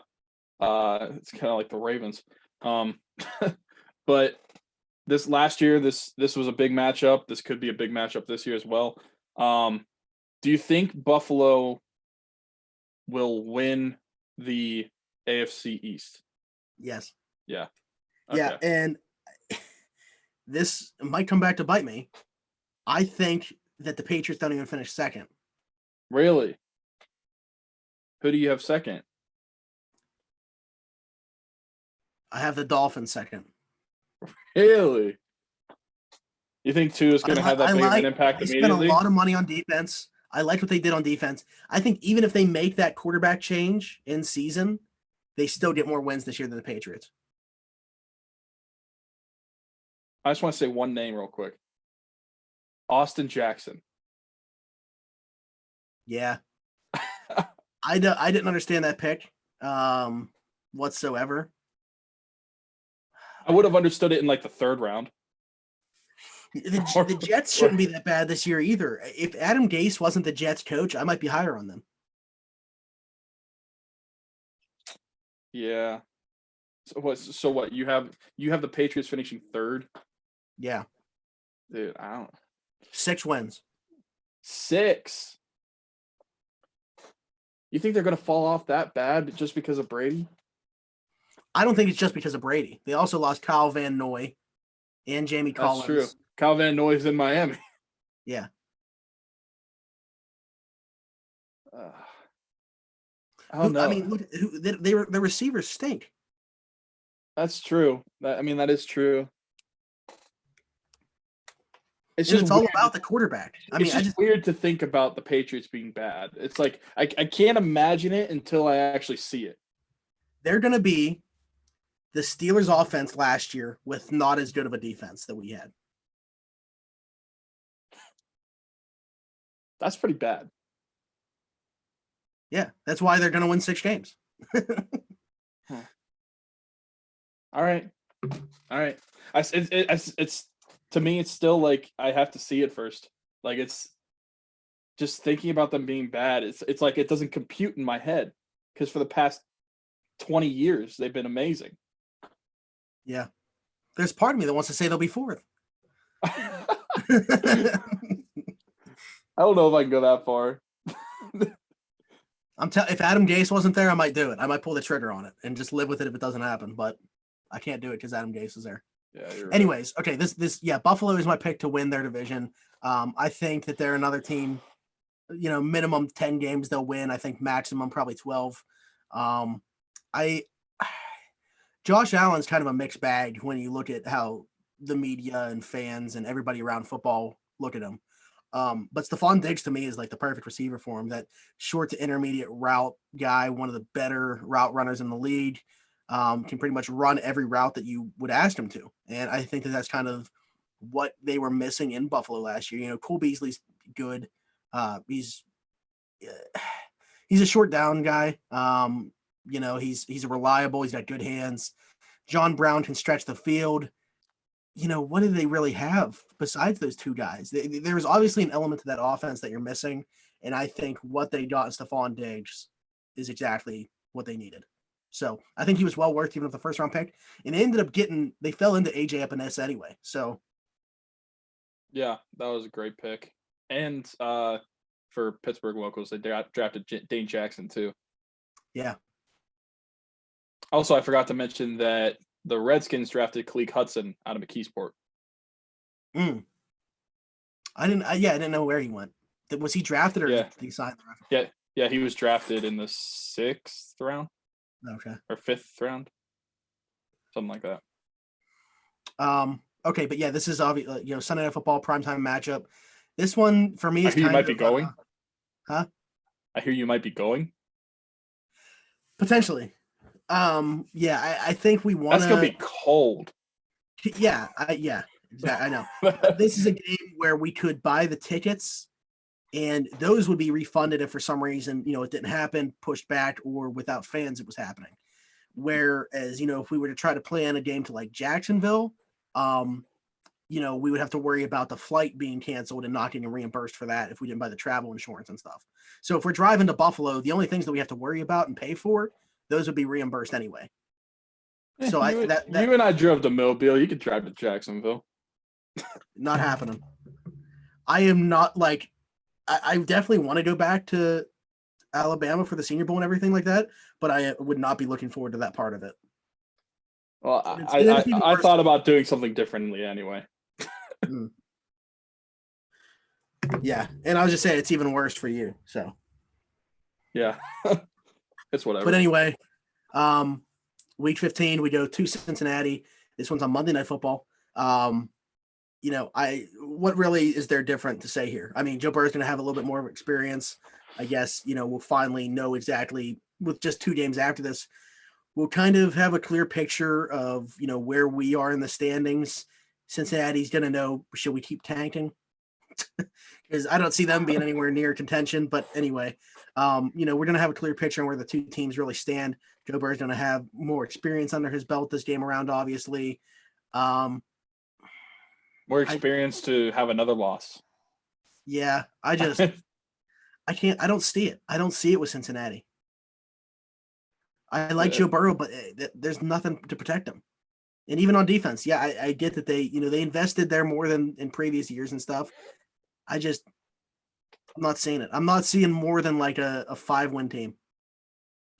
It's kind of like the Ravens. But this last year, this was a big matchup. This could be a big matchup this year as well. Do you think Buffalo will win the AFC East? Yes. Yeah. Yeah, and this might come back to bite me. I think that the Patriots don't even finish second. Really? Who do you have second? I have the Dolphins second. Really? You think Tua is going to have that big of an impact they spent a immediately? lot of money on defense. I liked what they did on defense. I think even if they make that quarterback change in season, they still get more wins this year than the Patriots. I just want to say one name real quick. Austin Jackson. Yeah. I didn't understand that pick whatsoever. I would have understood it in like the third round. The Jets shouldn't be that bad this year either. If Adam Gase wasn't the Jets coach, I might be higher on them. Yeah. So what? You have the Patriots finishing third? Yeah. Dude, I don't. 6 wins. 6. You think they're going to fall off that bad just because of Brady? I don't think it's just because of Brady. They also lost Kyle Van Noy and Jamie Collins. That's true. Kyle Van Noy's in Miami. Yeah. I don't know. I mean, look, the receivers stink. That's true. That is true. It's all about the quarterback. It's just weird to think about the Patriots being bad. It's like I can't imagine it until I actually see it. They're going to be the Steelers' offense last year with not as good of a defense that we had. That's pretty bad. Yeah, that's why they're going to win 6 games. All right. It's to me, it's still like I have to see it first. Like it's just thinking about them being bad. It's like it doesn't compute in my head because for the past 20 years they've been amazing. Yeah, there's part of me that wants to say they'll be 4th. I don't know if I can go that far. If Adam Gase wasn't there, I might do it. I might pull the trigger on it and just live with it if it doesn't happen. But I can't do it because Adam Gase is there. Yeah. You're Anyways, right. Okay. Buffalo is my pick to win their division. I think that they're another team. Minimum 10 games they'll win. I think maximum probably 12. Josh Allen's kind of a mixed bag when you look at how the media and fans and everybody around football look at him. But Stephon Diggs to me is like the perfect receiver for him. That short to intermediate route guy, one of the better route runners in the league, can pretty much run every route that you would ask him to. And I think that that's kind of what they were missing in Buffalo last year. Cole Beasley's good. He's a short down guy. He's reliable. He's got good hands. John Brown can stretch the field. What do they really have besides those 2 guys? There's obviously an element to that offense that you're missing. And I think what they got in Stephon Diggs is exactly what they needed. So I think he was well worth even with the first round pick. And they fell into AJ Epinesa anyway. So. Yeah, that was a great pick. And for Pittsburgh locals, they drafted Dane Jackson too. Yeah. Also, I forgot to mention that the Redskins drafted Khaleke Hudson out of McKeesport. I didn't know where he went. Was he drafted or did he sign the reference? Yeah, he was drafted in the 6th round. Okay. Or 5th round. Something like that. Okay, but yeah, this is obviously Sunday Night Football primetime matchup. This one for me is you might be going. Huh? I hear you might be going. Potentially. I think we want. That's gonna be cold. Yeah, I know. This is a game where we could buy the tickets, and those would be refunded if for some reason it didn't happen, pushed back, or without fans it was happening. Whereas if we were to try to plan a game to like Jacksonville, we would have to worry about the flight being canceled and not getting reimbursed for that if we didn't buy the travel insurance and stuff. So if we're driving to Buffalo, the only things that we have to worry about and pay for those would be reimbursed anyway. Eh, So you, you and I drove to Mobile. You could drive to Jacksonville. not happening. I am not like I definitely want to go back to Alabama for the Senior Bowl and everything like that, but I would not be looking forward to that part of it. Well, It's even I worse. thought about doing something differently anyway. Yeah, and I was just saying it's even worse for you. So, Yeah, it's whatever. but anyway, week 15 we go to Cincinnati. This one's on Monday Night Football. You know, what really is there different to say here? I mean, Joe Burrow's going to have a little bit more experience. I guess, you know, we'll finally know exactly with just 2 games after this. We'll kind of have a clear picture of, you know, where we are in the standings. Cincinnati's going to know, should we keep tanking? Because I don't see them being anywhere near contention. But anyway, you know, we're going to have a clear picture on where the 2 teams really stand. Joe Burrow's going to have more experience under his belt this game around, obviously. More experience to have another loss. Yeah, I can't. I don't see it. I don't see it with Cincinnati. I like Joe Burrow, but there's nothing to protect him. And even on defense, yeah, I get that they invested there more than in previous years and stuff. I'm not seeing it. I'm not seeing more than like a 5-win team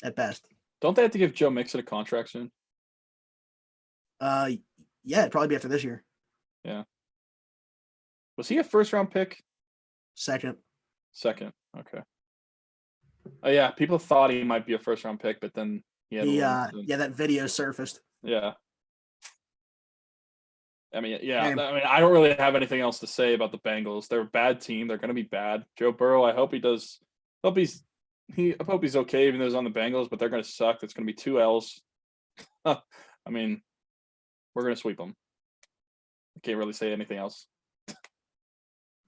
at best. Don't they have to give Joe Mixon a contract soon? Yeah, it'd probably be after this year. Yeah. Was he a first-round pick? Second. Okay. Oh yeah, people thought he might be a first-round pick, but then he had that video surfaced. Yeah. I mean, I don't really have anything else to say about the Bengals. They're a bad team. They're going to be bad. Joe Burrow, I hope he's okay, even though he's on the Bengals, but they're going to suck. It's going to be 2 L's. I mean, we're going to sweep them. I can't really say anything else.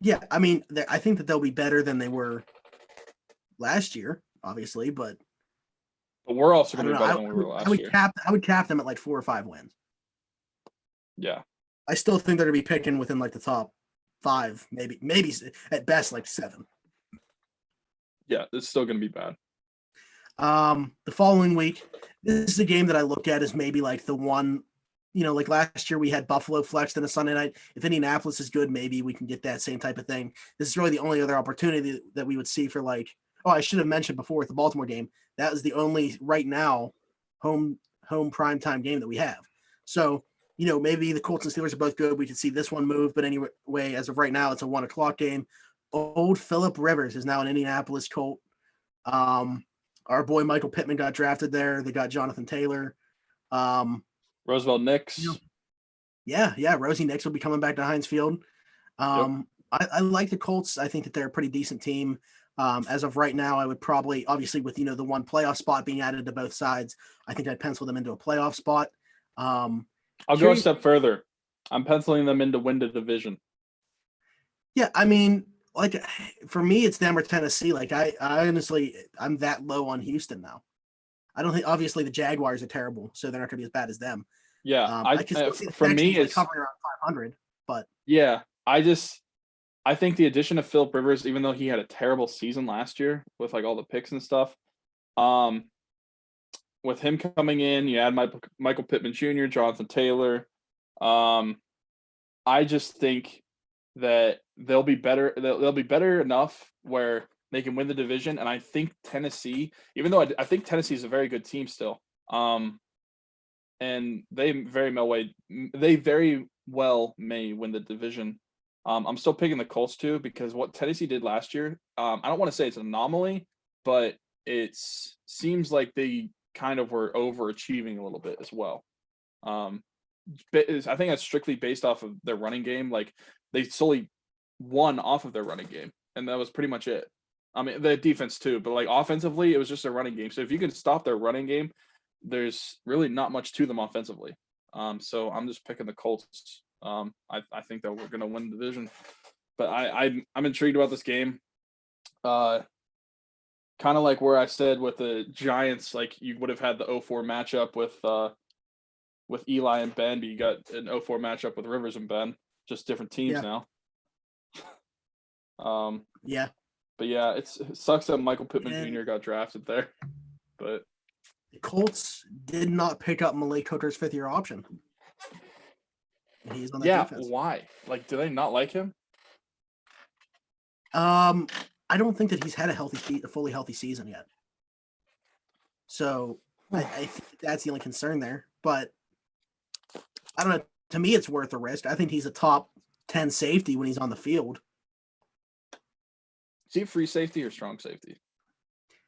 Yeah, I mean, I think that they'll be better than they were last year, obviously, but we're also going to be better than we were last year. I would cap them at like 4 or 5 wins. Yeah. I still think they're going to be picking within like the top 5, maybe at best like 7. Yeah, it's still going to be bad. The following week, this is a game that I look at as maybe like the one, you know, like last year we had Buffalo flexed on a Sunday night. If Indianapolis is good, maybe we can get that same type of thing. This is really the only other opportunity that we would see for like, I should have mentioned before with the Baltimore game, that was the only right now home primetime game that we have. So, you know, maybe the Colts and Steelers are both good. We can see this one move, but anyway, as of right now, it's a 1:00 game. Old Philip Rivers is now an Indianapolis Colt. Our boy Michael Pittman got drafted there. They got Jonathan Taylor. Roosevelt Nix. Yeah. Rosie Nix will be coming back to Heinz Field. I like the Colts. I think that they're a pretty decent team. As of right now, I would probably, obviously with, you know, the one playoff spot being added to both sides, I think I'd pencil them into a playoff spot. I'll go a step further. I'm penciling them in to win the division. Yeah, I mean, like for me, it's them or Tennessee. Like I honestly, I'm that low on Houston now. I don't think, obviously the Jaguars are terrible, so they're not going to be as bad as them. Yeah, for me, it's covering around 500. But yeah, I think the addition of Philip Rivers, even though he had a terrible season last year with like all the picks and stuff, with him coming in, you add Michael Pittman Jr., Jonathan Taylor. I just think that they'll be better. They'll be better enough where they can win the division. And I think Tennessee, even though I think Tennessee is a very good team still, and they very well may win the division. I'm still picking the Colts too, because what Tennessee did last year, I don't want to say it's an anomaly, but it seems like they kind of were overachieving a little bit as well. I think that's strictly based off of their running game. Like they solely won off of their running game, and that was pretty much it. I mean, the defense too, but like offensively, it was just a running game. So if you can stop their running game, there's really not much to them offensively. So I'm just picking the Colts. I think that we're going to win the division, but I'm intrigued about this game. Kind of like where I said with the Giants, like you would have had the 0-4 matchup with Eli and Ben, but you got an 0-4 matchup with Rivers and Ben, just different teams now. Yeah. But yeah, it sucks that Michael Pittman Jr. got drafted there, but Colts did not pick up Malik Hooker's fifth-year option. And he's on the Yeah, defense. why? Like, do they not like him? I don't think that he's had a fully healthy season yet. So I think that's the only concern there. But I don't know. To me, it's worth the risk. I think he's a top 10 safety when he's on the field. Is he a free safety or strong safety?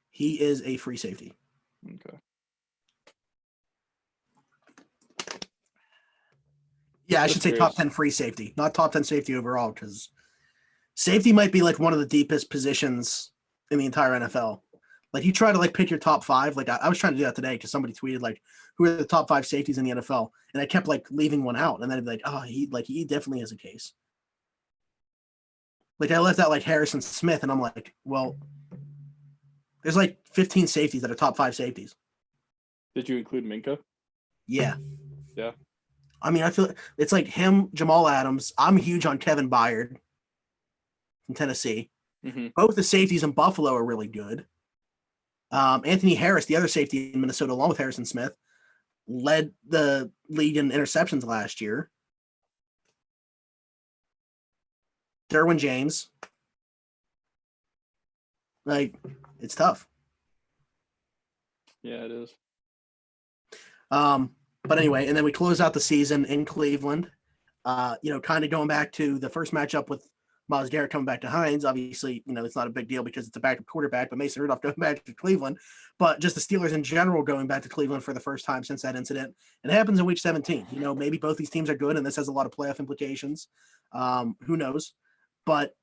He is a free safety. Okay. Yeah, I Just should say curious. top 10 free safety, not top 10 safety overall, because safety might be like one of the deepest positions in the entire NFL. Like you try to like pick your top five. Like I was trying to do that today because somebody tweeted like who are the top 5 safeties in the NFL, and I kept like leaving one out, and then I'd be like, oh, he definitely has a case. Like I left out like Harrison Smith, and I'm like, well, there's like 15 safeties that are top 5 safeties. Did you include Minka? Yeah. Yeah. I mean, I feel it's like him, Jamal Adams. I'm huge on Kevin Byard from Tennessee. Mm-hmm. Both the safeties in Buffalo are really good. Anthony Harris, the other safety in Minnesota, along with Harrison Smith, led the league in interceptions last year. Derwin James. Like, it's tough. Yeah, it is. But anyway, and then we close out the season in Cleveland. Kind of going back to the first matchup with Myles Garrett coming back to Hines. Obviously, it's not a big deal because it's a backup quarterback, but Mason Rudolph going back to Cleveland. But just the Steelers in general going back to Cleveland for the first time since that incident. It happens in week 17. Maybe both these teams are good, and this has a lot of playoff implications. Who knows? But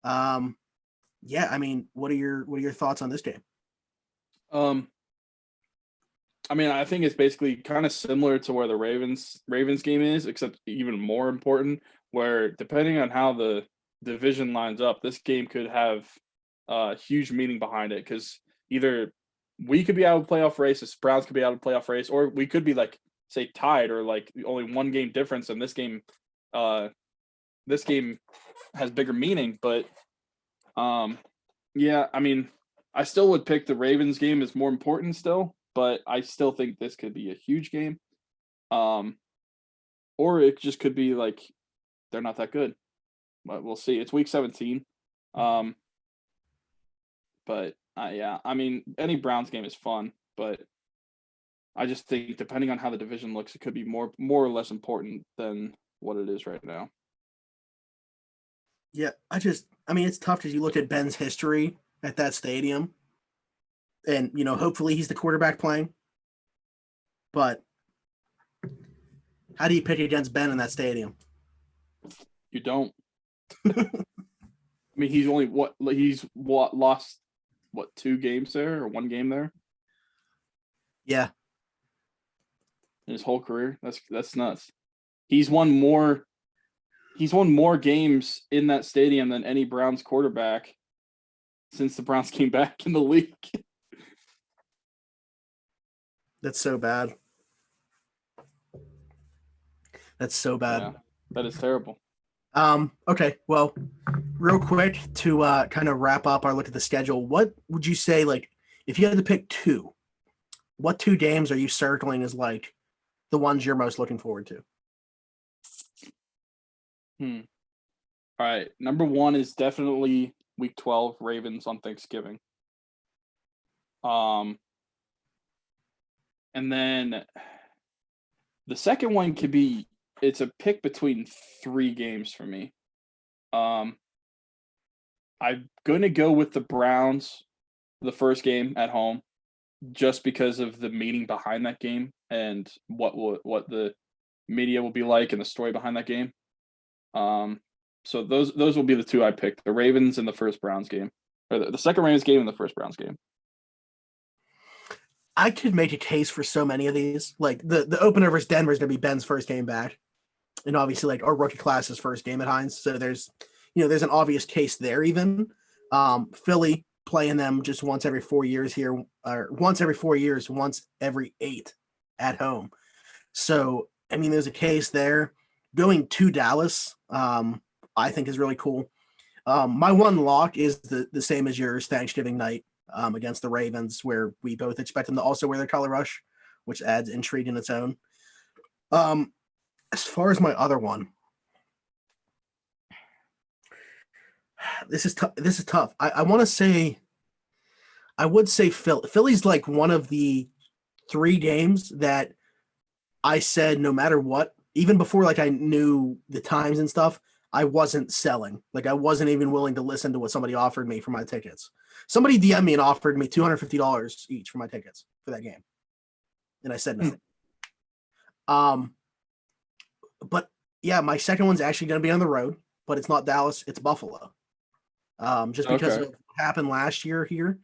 yeah, I mean, what are your thoughts on this game? I mean, I think it's basically kind of similar to where the Ravens game is, except even more important, where depending on how the division lines up, this game could have a huge meaning behind it, because either we could be out of the playoff race, the Browns could be out of the playoff race, or we could be like, say, tied, or like only one game difference, and this game has bigger meaning. But yeah, I mean, I still would pick the Ravens game as more important still, but I still think this could be a huge game. Or it just could be like they're not that good. But we'll see. It's week 17. But yeah, I mean, any Browns game is fun, but I just think depending on how the division looks, it could be more or less important than what it is right now. Yeah, I mean, it's tough because you look at Ben's history at that stadium, and hopefully he's the quarterback playing. But how do you pick against Ben in that stadium? You don't. I mean, he's lost 2 games there, or 1 game there? Yeah. In his whole career. That's nuts. He's won more games in that stadium than any Browns quarterback since the Browns came back in the league. That's so bad. That's so bad. Yeah, that is terrible. Okay, well, real quick to kind of wrap up our look at the schedule, what would you say, like, if you had to pick 2, what 2 games are you circling as like the ones you're most looking forward to? All right, number 1 is definitely week 12 Ravens on Thanksgiving. And then the second one could be, it's a pick between 3 games for me. I'm gonna go with the Browns, the first game at home, just because of the meaning behind that game and what the media will be like and the story behind that game. So those will be the 2 I picked: the Ravens and the first Browns game, or the second Ravens game and the first Browns game. I could make a case for so many of these. Like the opener versus Denver is going to be Ben's first game back, and obviously like our rookie class's first game at Heinz. So there's an obvious case there. Even Philly playing them just once every 4 years here, or once every 4 years, once every 8 at home. So I mean, there's a case there. Going to Dallas, I think is really cool. My one lock is the same as yours, Thanksgiving night. against the Ravens, where we both expect them to also wear their color rush, which adds intrigue in its own. As far as my other one, this is tough. I want to say, I would say Philly's like one of the 3 games that I said no matter what, even before like I knew the times and stuff, I wasn't selling. Like I wasn't even willing to listen to what somebody offered me for my tickets. Somebody DM'd me and offered me $250 each for my tickets for that game, and I said no. But yeah, my second one's actually going to be on the road, but it's not Dallas, it's Buffalo. Just because of what happened last year here.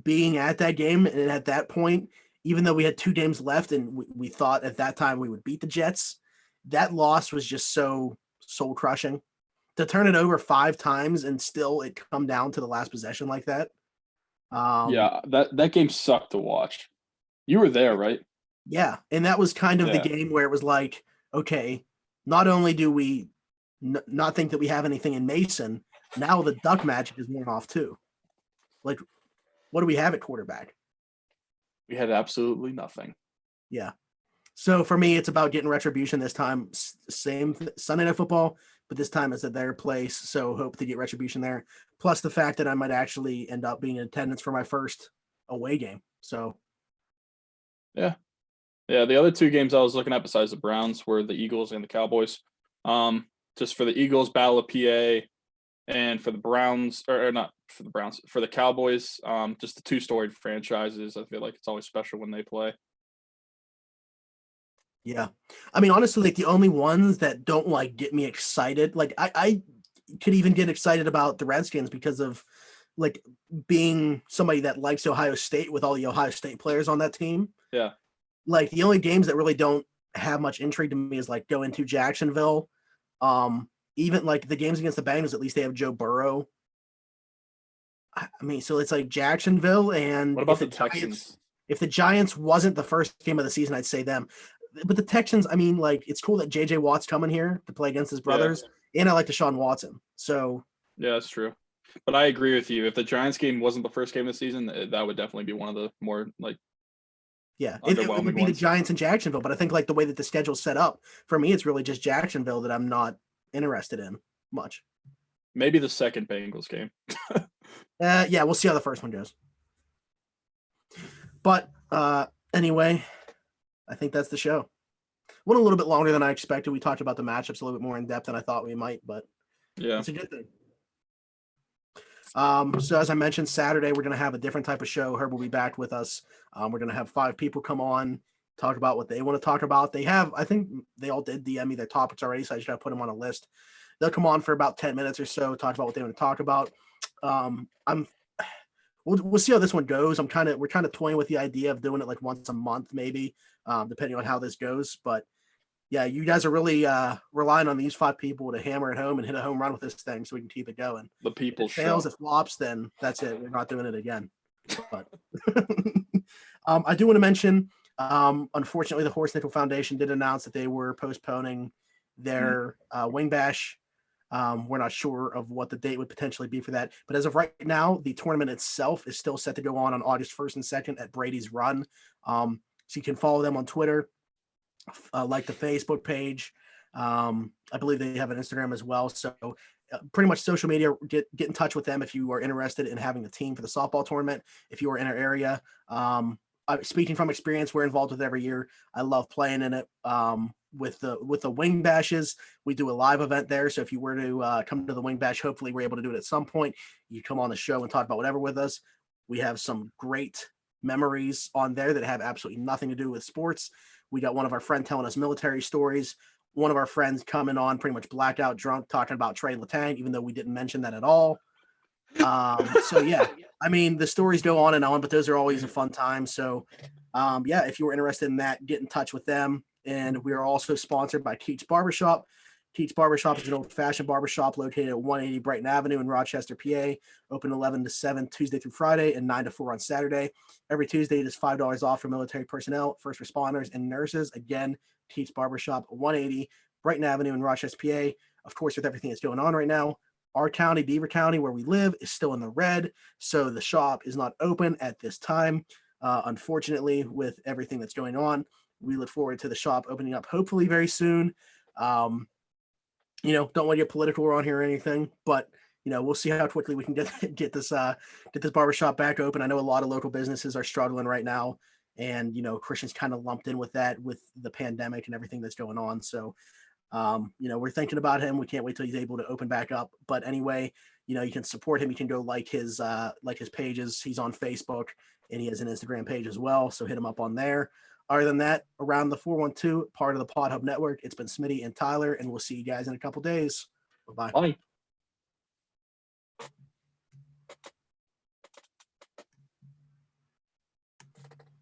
Being at that game and at that point, even though we had 2 games left and we thought at that time we would beat the Jets, that loss was just so soul crushing. To turn it over 5 times and still it come down to the last possession like that. Yeah, that game sucked to watch. You were there, right? Yeah, and that was kind of the game where it was like, okay, not only do we not think that we have anything in Mason, now the Duck magic is worn off too. Like, what do we have at quarterback? We had absolutely nothing. Yeah. So for me, it's about getting retribution this time. Same Sunday Night Football, but this time it's at their place. So hope to get retribution there. Plus the fact that I might actually end up being in attendance for my first away game. So. Yeah. Yeah. The other 2 games I was looking at besides the Browns were the Eagles and the Cowboys. Just for the Eagles, Battle of PA, and for the Browns, or not for the Browns, for the Cowboys, just the 2 storied franchises. I feel like it's always special when they play. Yeah. I mean, honestly, like the only ones that don't like get me excited, like I could even get excited about the Redskins because of like being somebody that likes Ohio State with all the Ohio State players on that team. Yeah. Like the only games that really don't have much intrigue to me is like going to Jacksonville. Even like the games against the Bengals, at least they have Joe Burrow. I mean, so it's like Jacksonville and what about the Texans? If the Giants wasn't the first game of the season, I'd say them. But the Texans, I mean, like it's cool that JJ Watt's coming here to play against his brothers, and I like Deshaun Watson. So yeah, that's true. But I agree with you. If the Giants game wasn't the first game of the season, that would definitely be one of the more like it would be the Giants in Jacksonville. But I think like the way that the schedule's set up for me, it's really just Jacksonville that I'm not interested in much. Maybe the second Bengals game. Yeah, we'll see how the first one goes. But anyway, I think that's the show. Went a little bit longer than I expected. We talked about the matchups a little bit more in depth than I thought we might, but yeah, it's a good thing. So as I mentioned, Saturday we're going to have a different type of show. Herb will be back with us. We're going to have 5 people come on, talk about what they want to talk about. I think they all did DM me their topics already, so I just got to put them on a list. They'll come on for about 10 minutes or so, talk about what they want to talk about. We'll see how this one goes. We're kind of toying with the idea of doing it like once a month, maybe, depending on how this goes. But yeah, you guys are really relying on these 5 people to hammer it home and hit a home run with this thing so we can keep it going. The people if it fails, if flops, then that's it. We're not doing it again. But I do want to mention, unfortunately, the Horse Nickel Foundation did announce that they were postponing their Wing Bash. We're not sure of what the date would potentially be for that. But as of right now, the tournament itself is still set to go on August 1st and 2nd at Brady's Run. So you can follow them on Twitter, like the Facebook page. I believe they have an Instagram as well. So pretty much social media, get in touch with them if you are interested in having a team for the softball tournament. If you are in our area, speaking from experience, we're involved with it every year. I love playing in it. With the Wing Bashes, we do a live event there. So if you were to come to the Wing Bash, hopefully we're able to do it at some point. You come on the show and talk about whatever with us. We have some great memories on there that have absolutely nothing to do with sports. We got one of our friends telling us military stories. One of our friends coming on pretty much blacked out drunk talking about Trey Letang, even though we didn't mention that at all. So yeah, I mean, the stories go on and on, but those are always a fun time. So yeah, if you were interested in that, get in touch with them. And we are also sponsored by Keats Barbershop. Keats Barbershop is an old-fashioned barbershop located at 180 Brighton Avenue in Rochester, PA. Open 11 to 7 Tuesday through Friday and 9 to 4 on Saturday. Every Tuesday, it is $5 off for military personnel, first responders, and nurses. Again, Keats Barbershop, 180 Brighton Avenue in Rochester, PA. Of course, with everything that's going on right now, Our county, Beaver County, where we live, is still in the red. So the shop is not open at this time. Unfortunately, with everything that's going on, we look forward to the shop opening up hopefully very soon. Don't want to get political on here or anything, but we'll see how quickly we can get this barbershop back open. I know a lot of local businesses are struggling right now, and Christian's kind of lumped in with that with the pandemic and everything that's going on. So we're thinking about him. We can't wait till he's able to open back up. But anyway, you can support him. You can go like his pages. He's on Facebook and he has an Instagram page as well. So hit him up on there. Other than that, around the 412, part of the Pod Hub Network, it's been Smitty and Tyler, and we'll see you guys in a couple days. Bye-bye. Bye.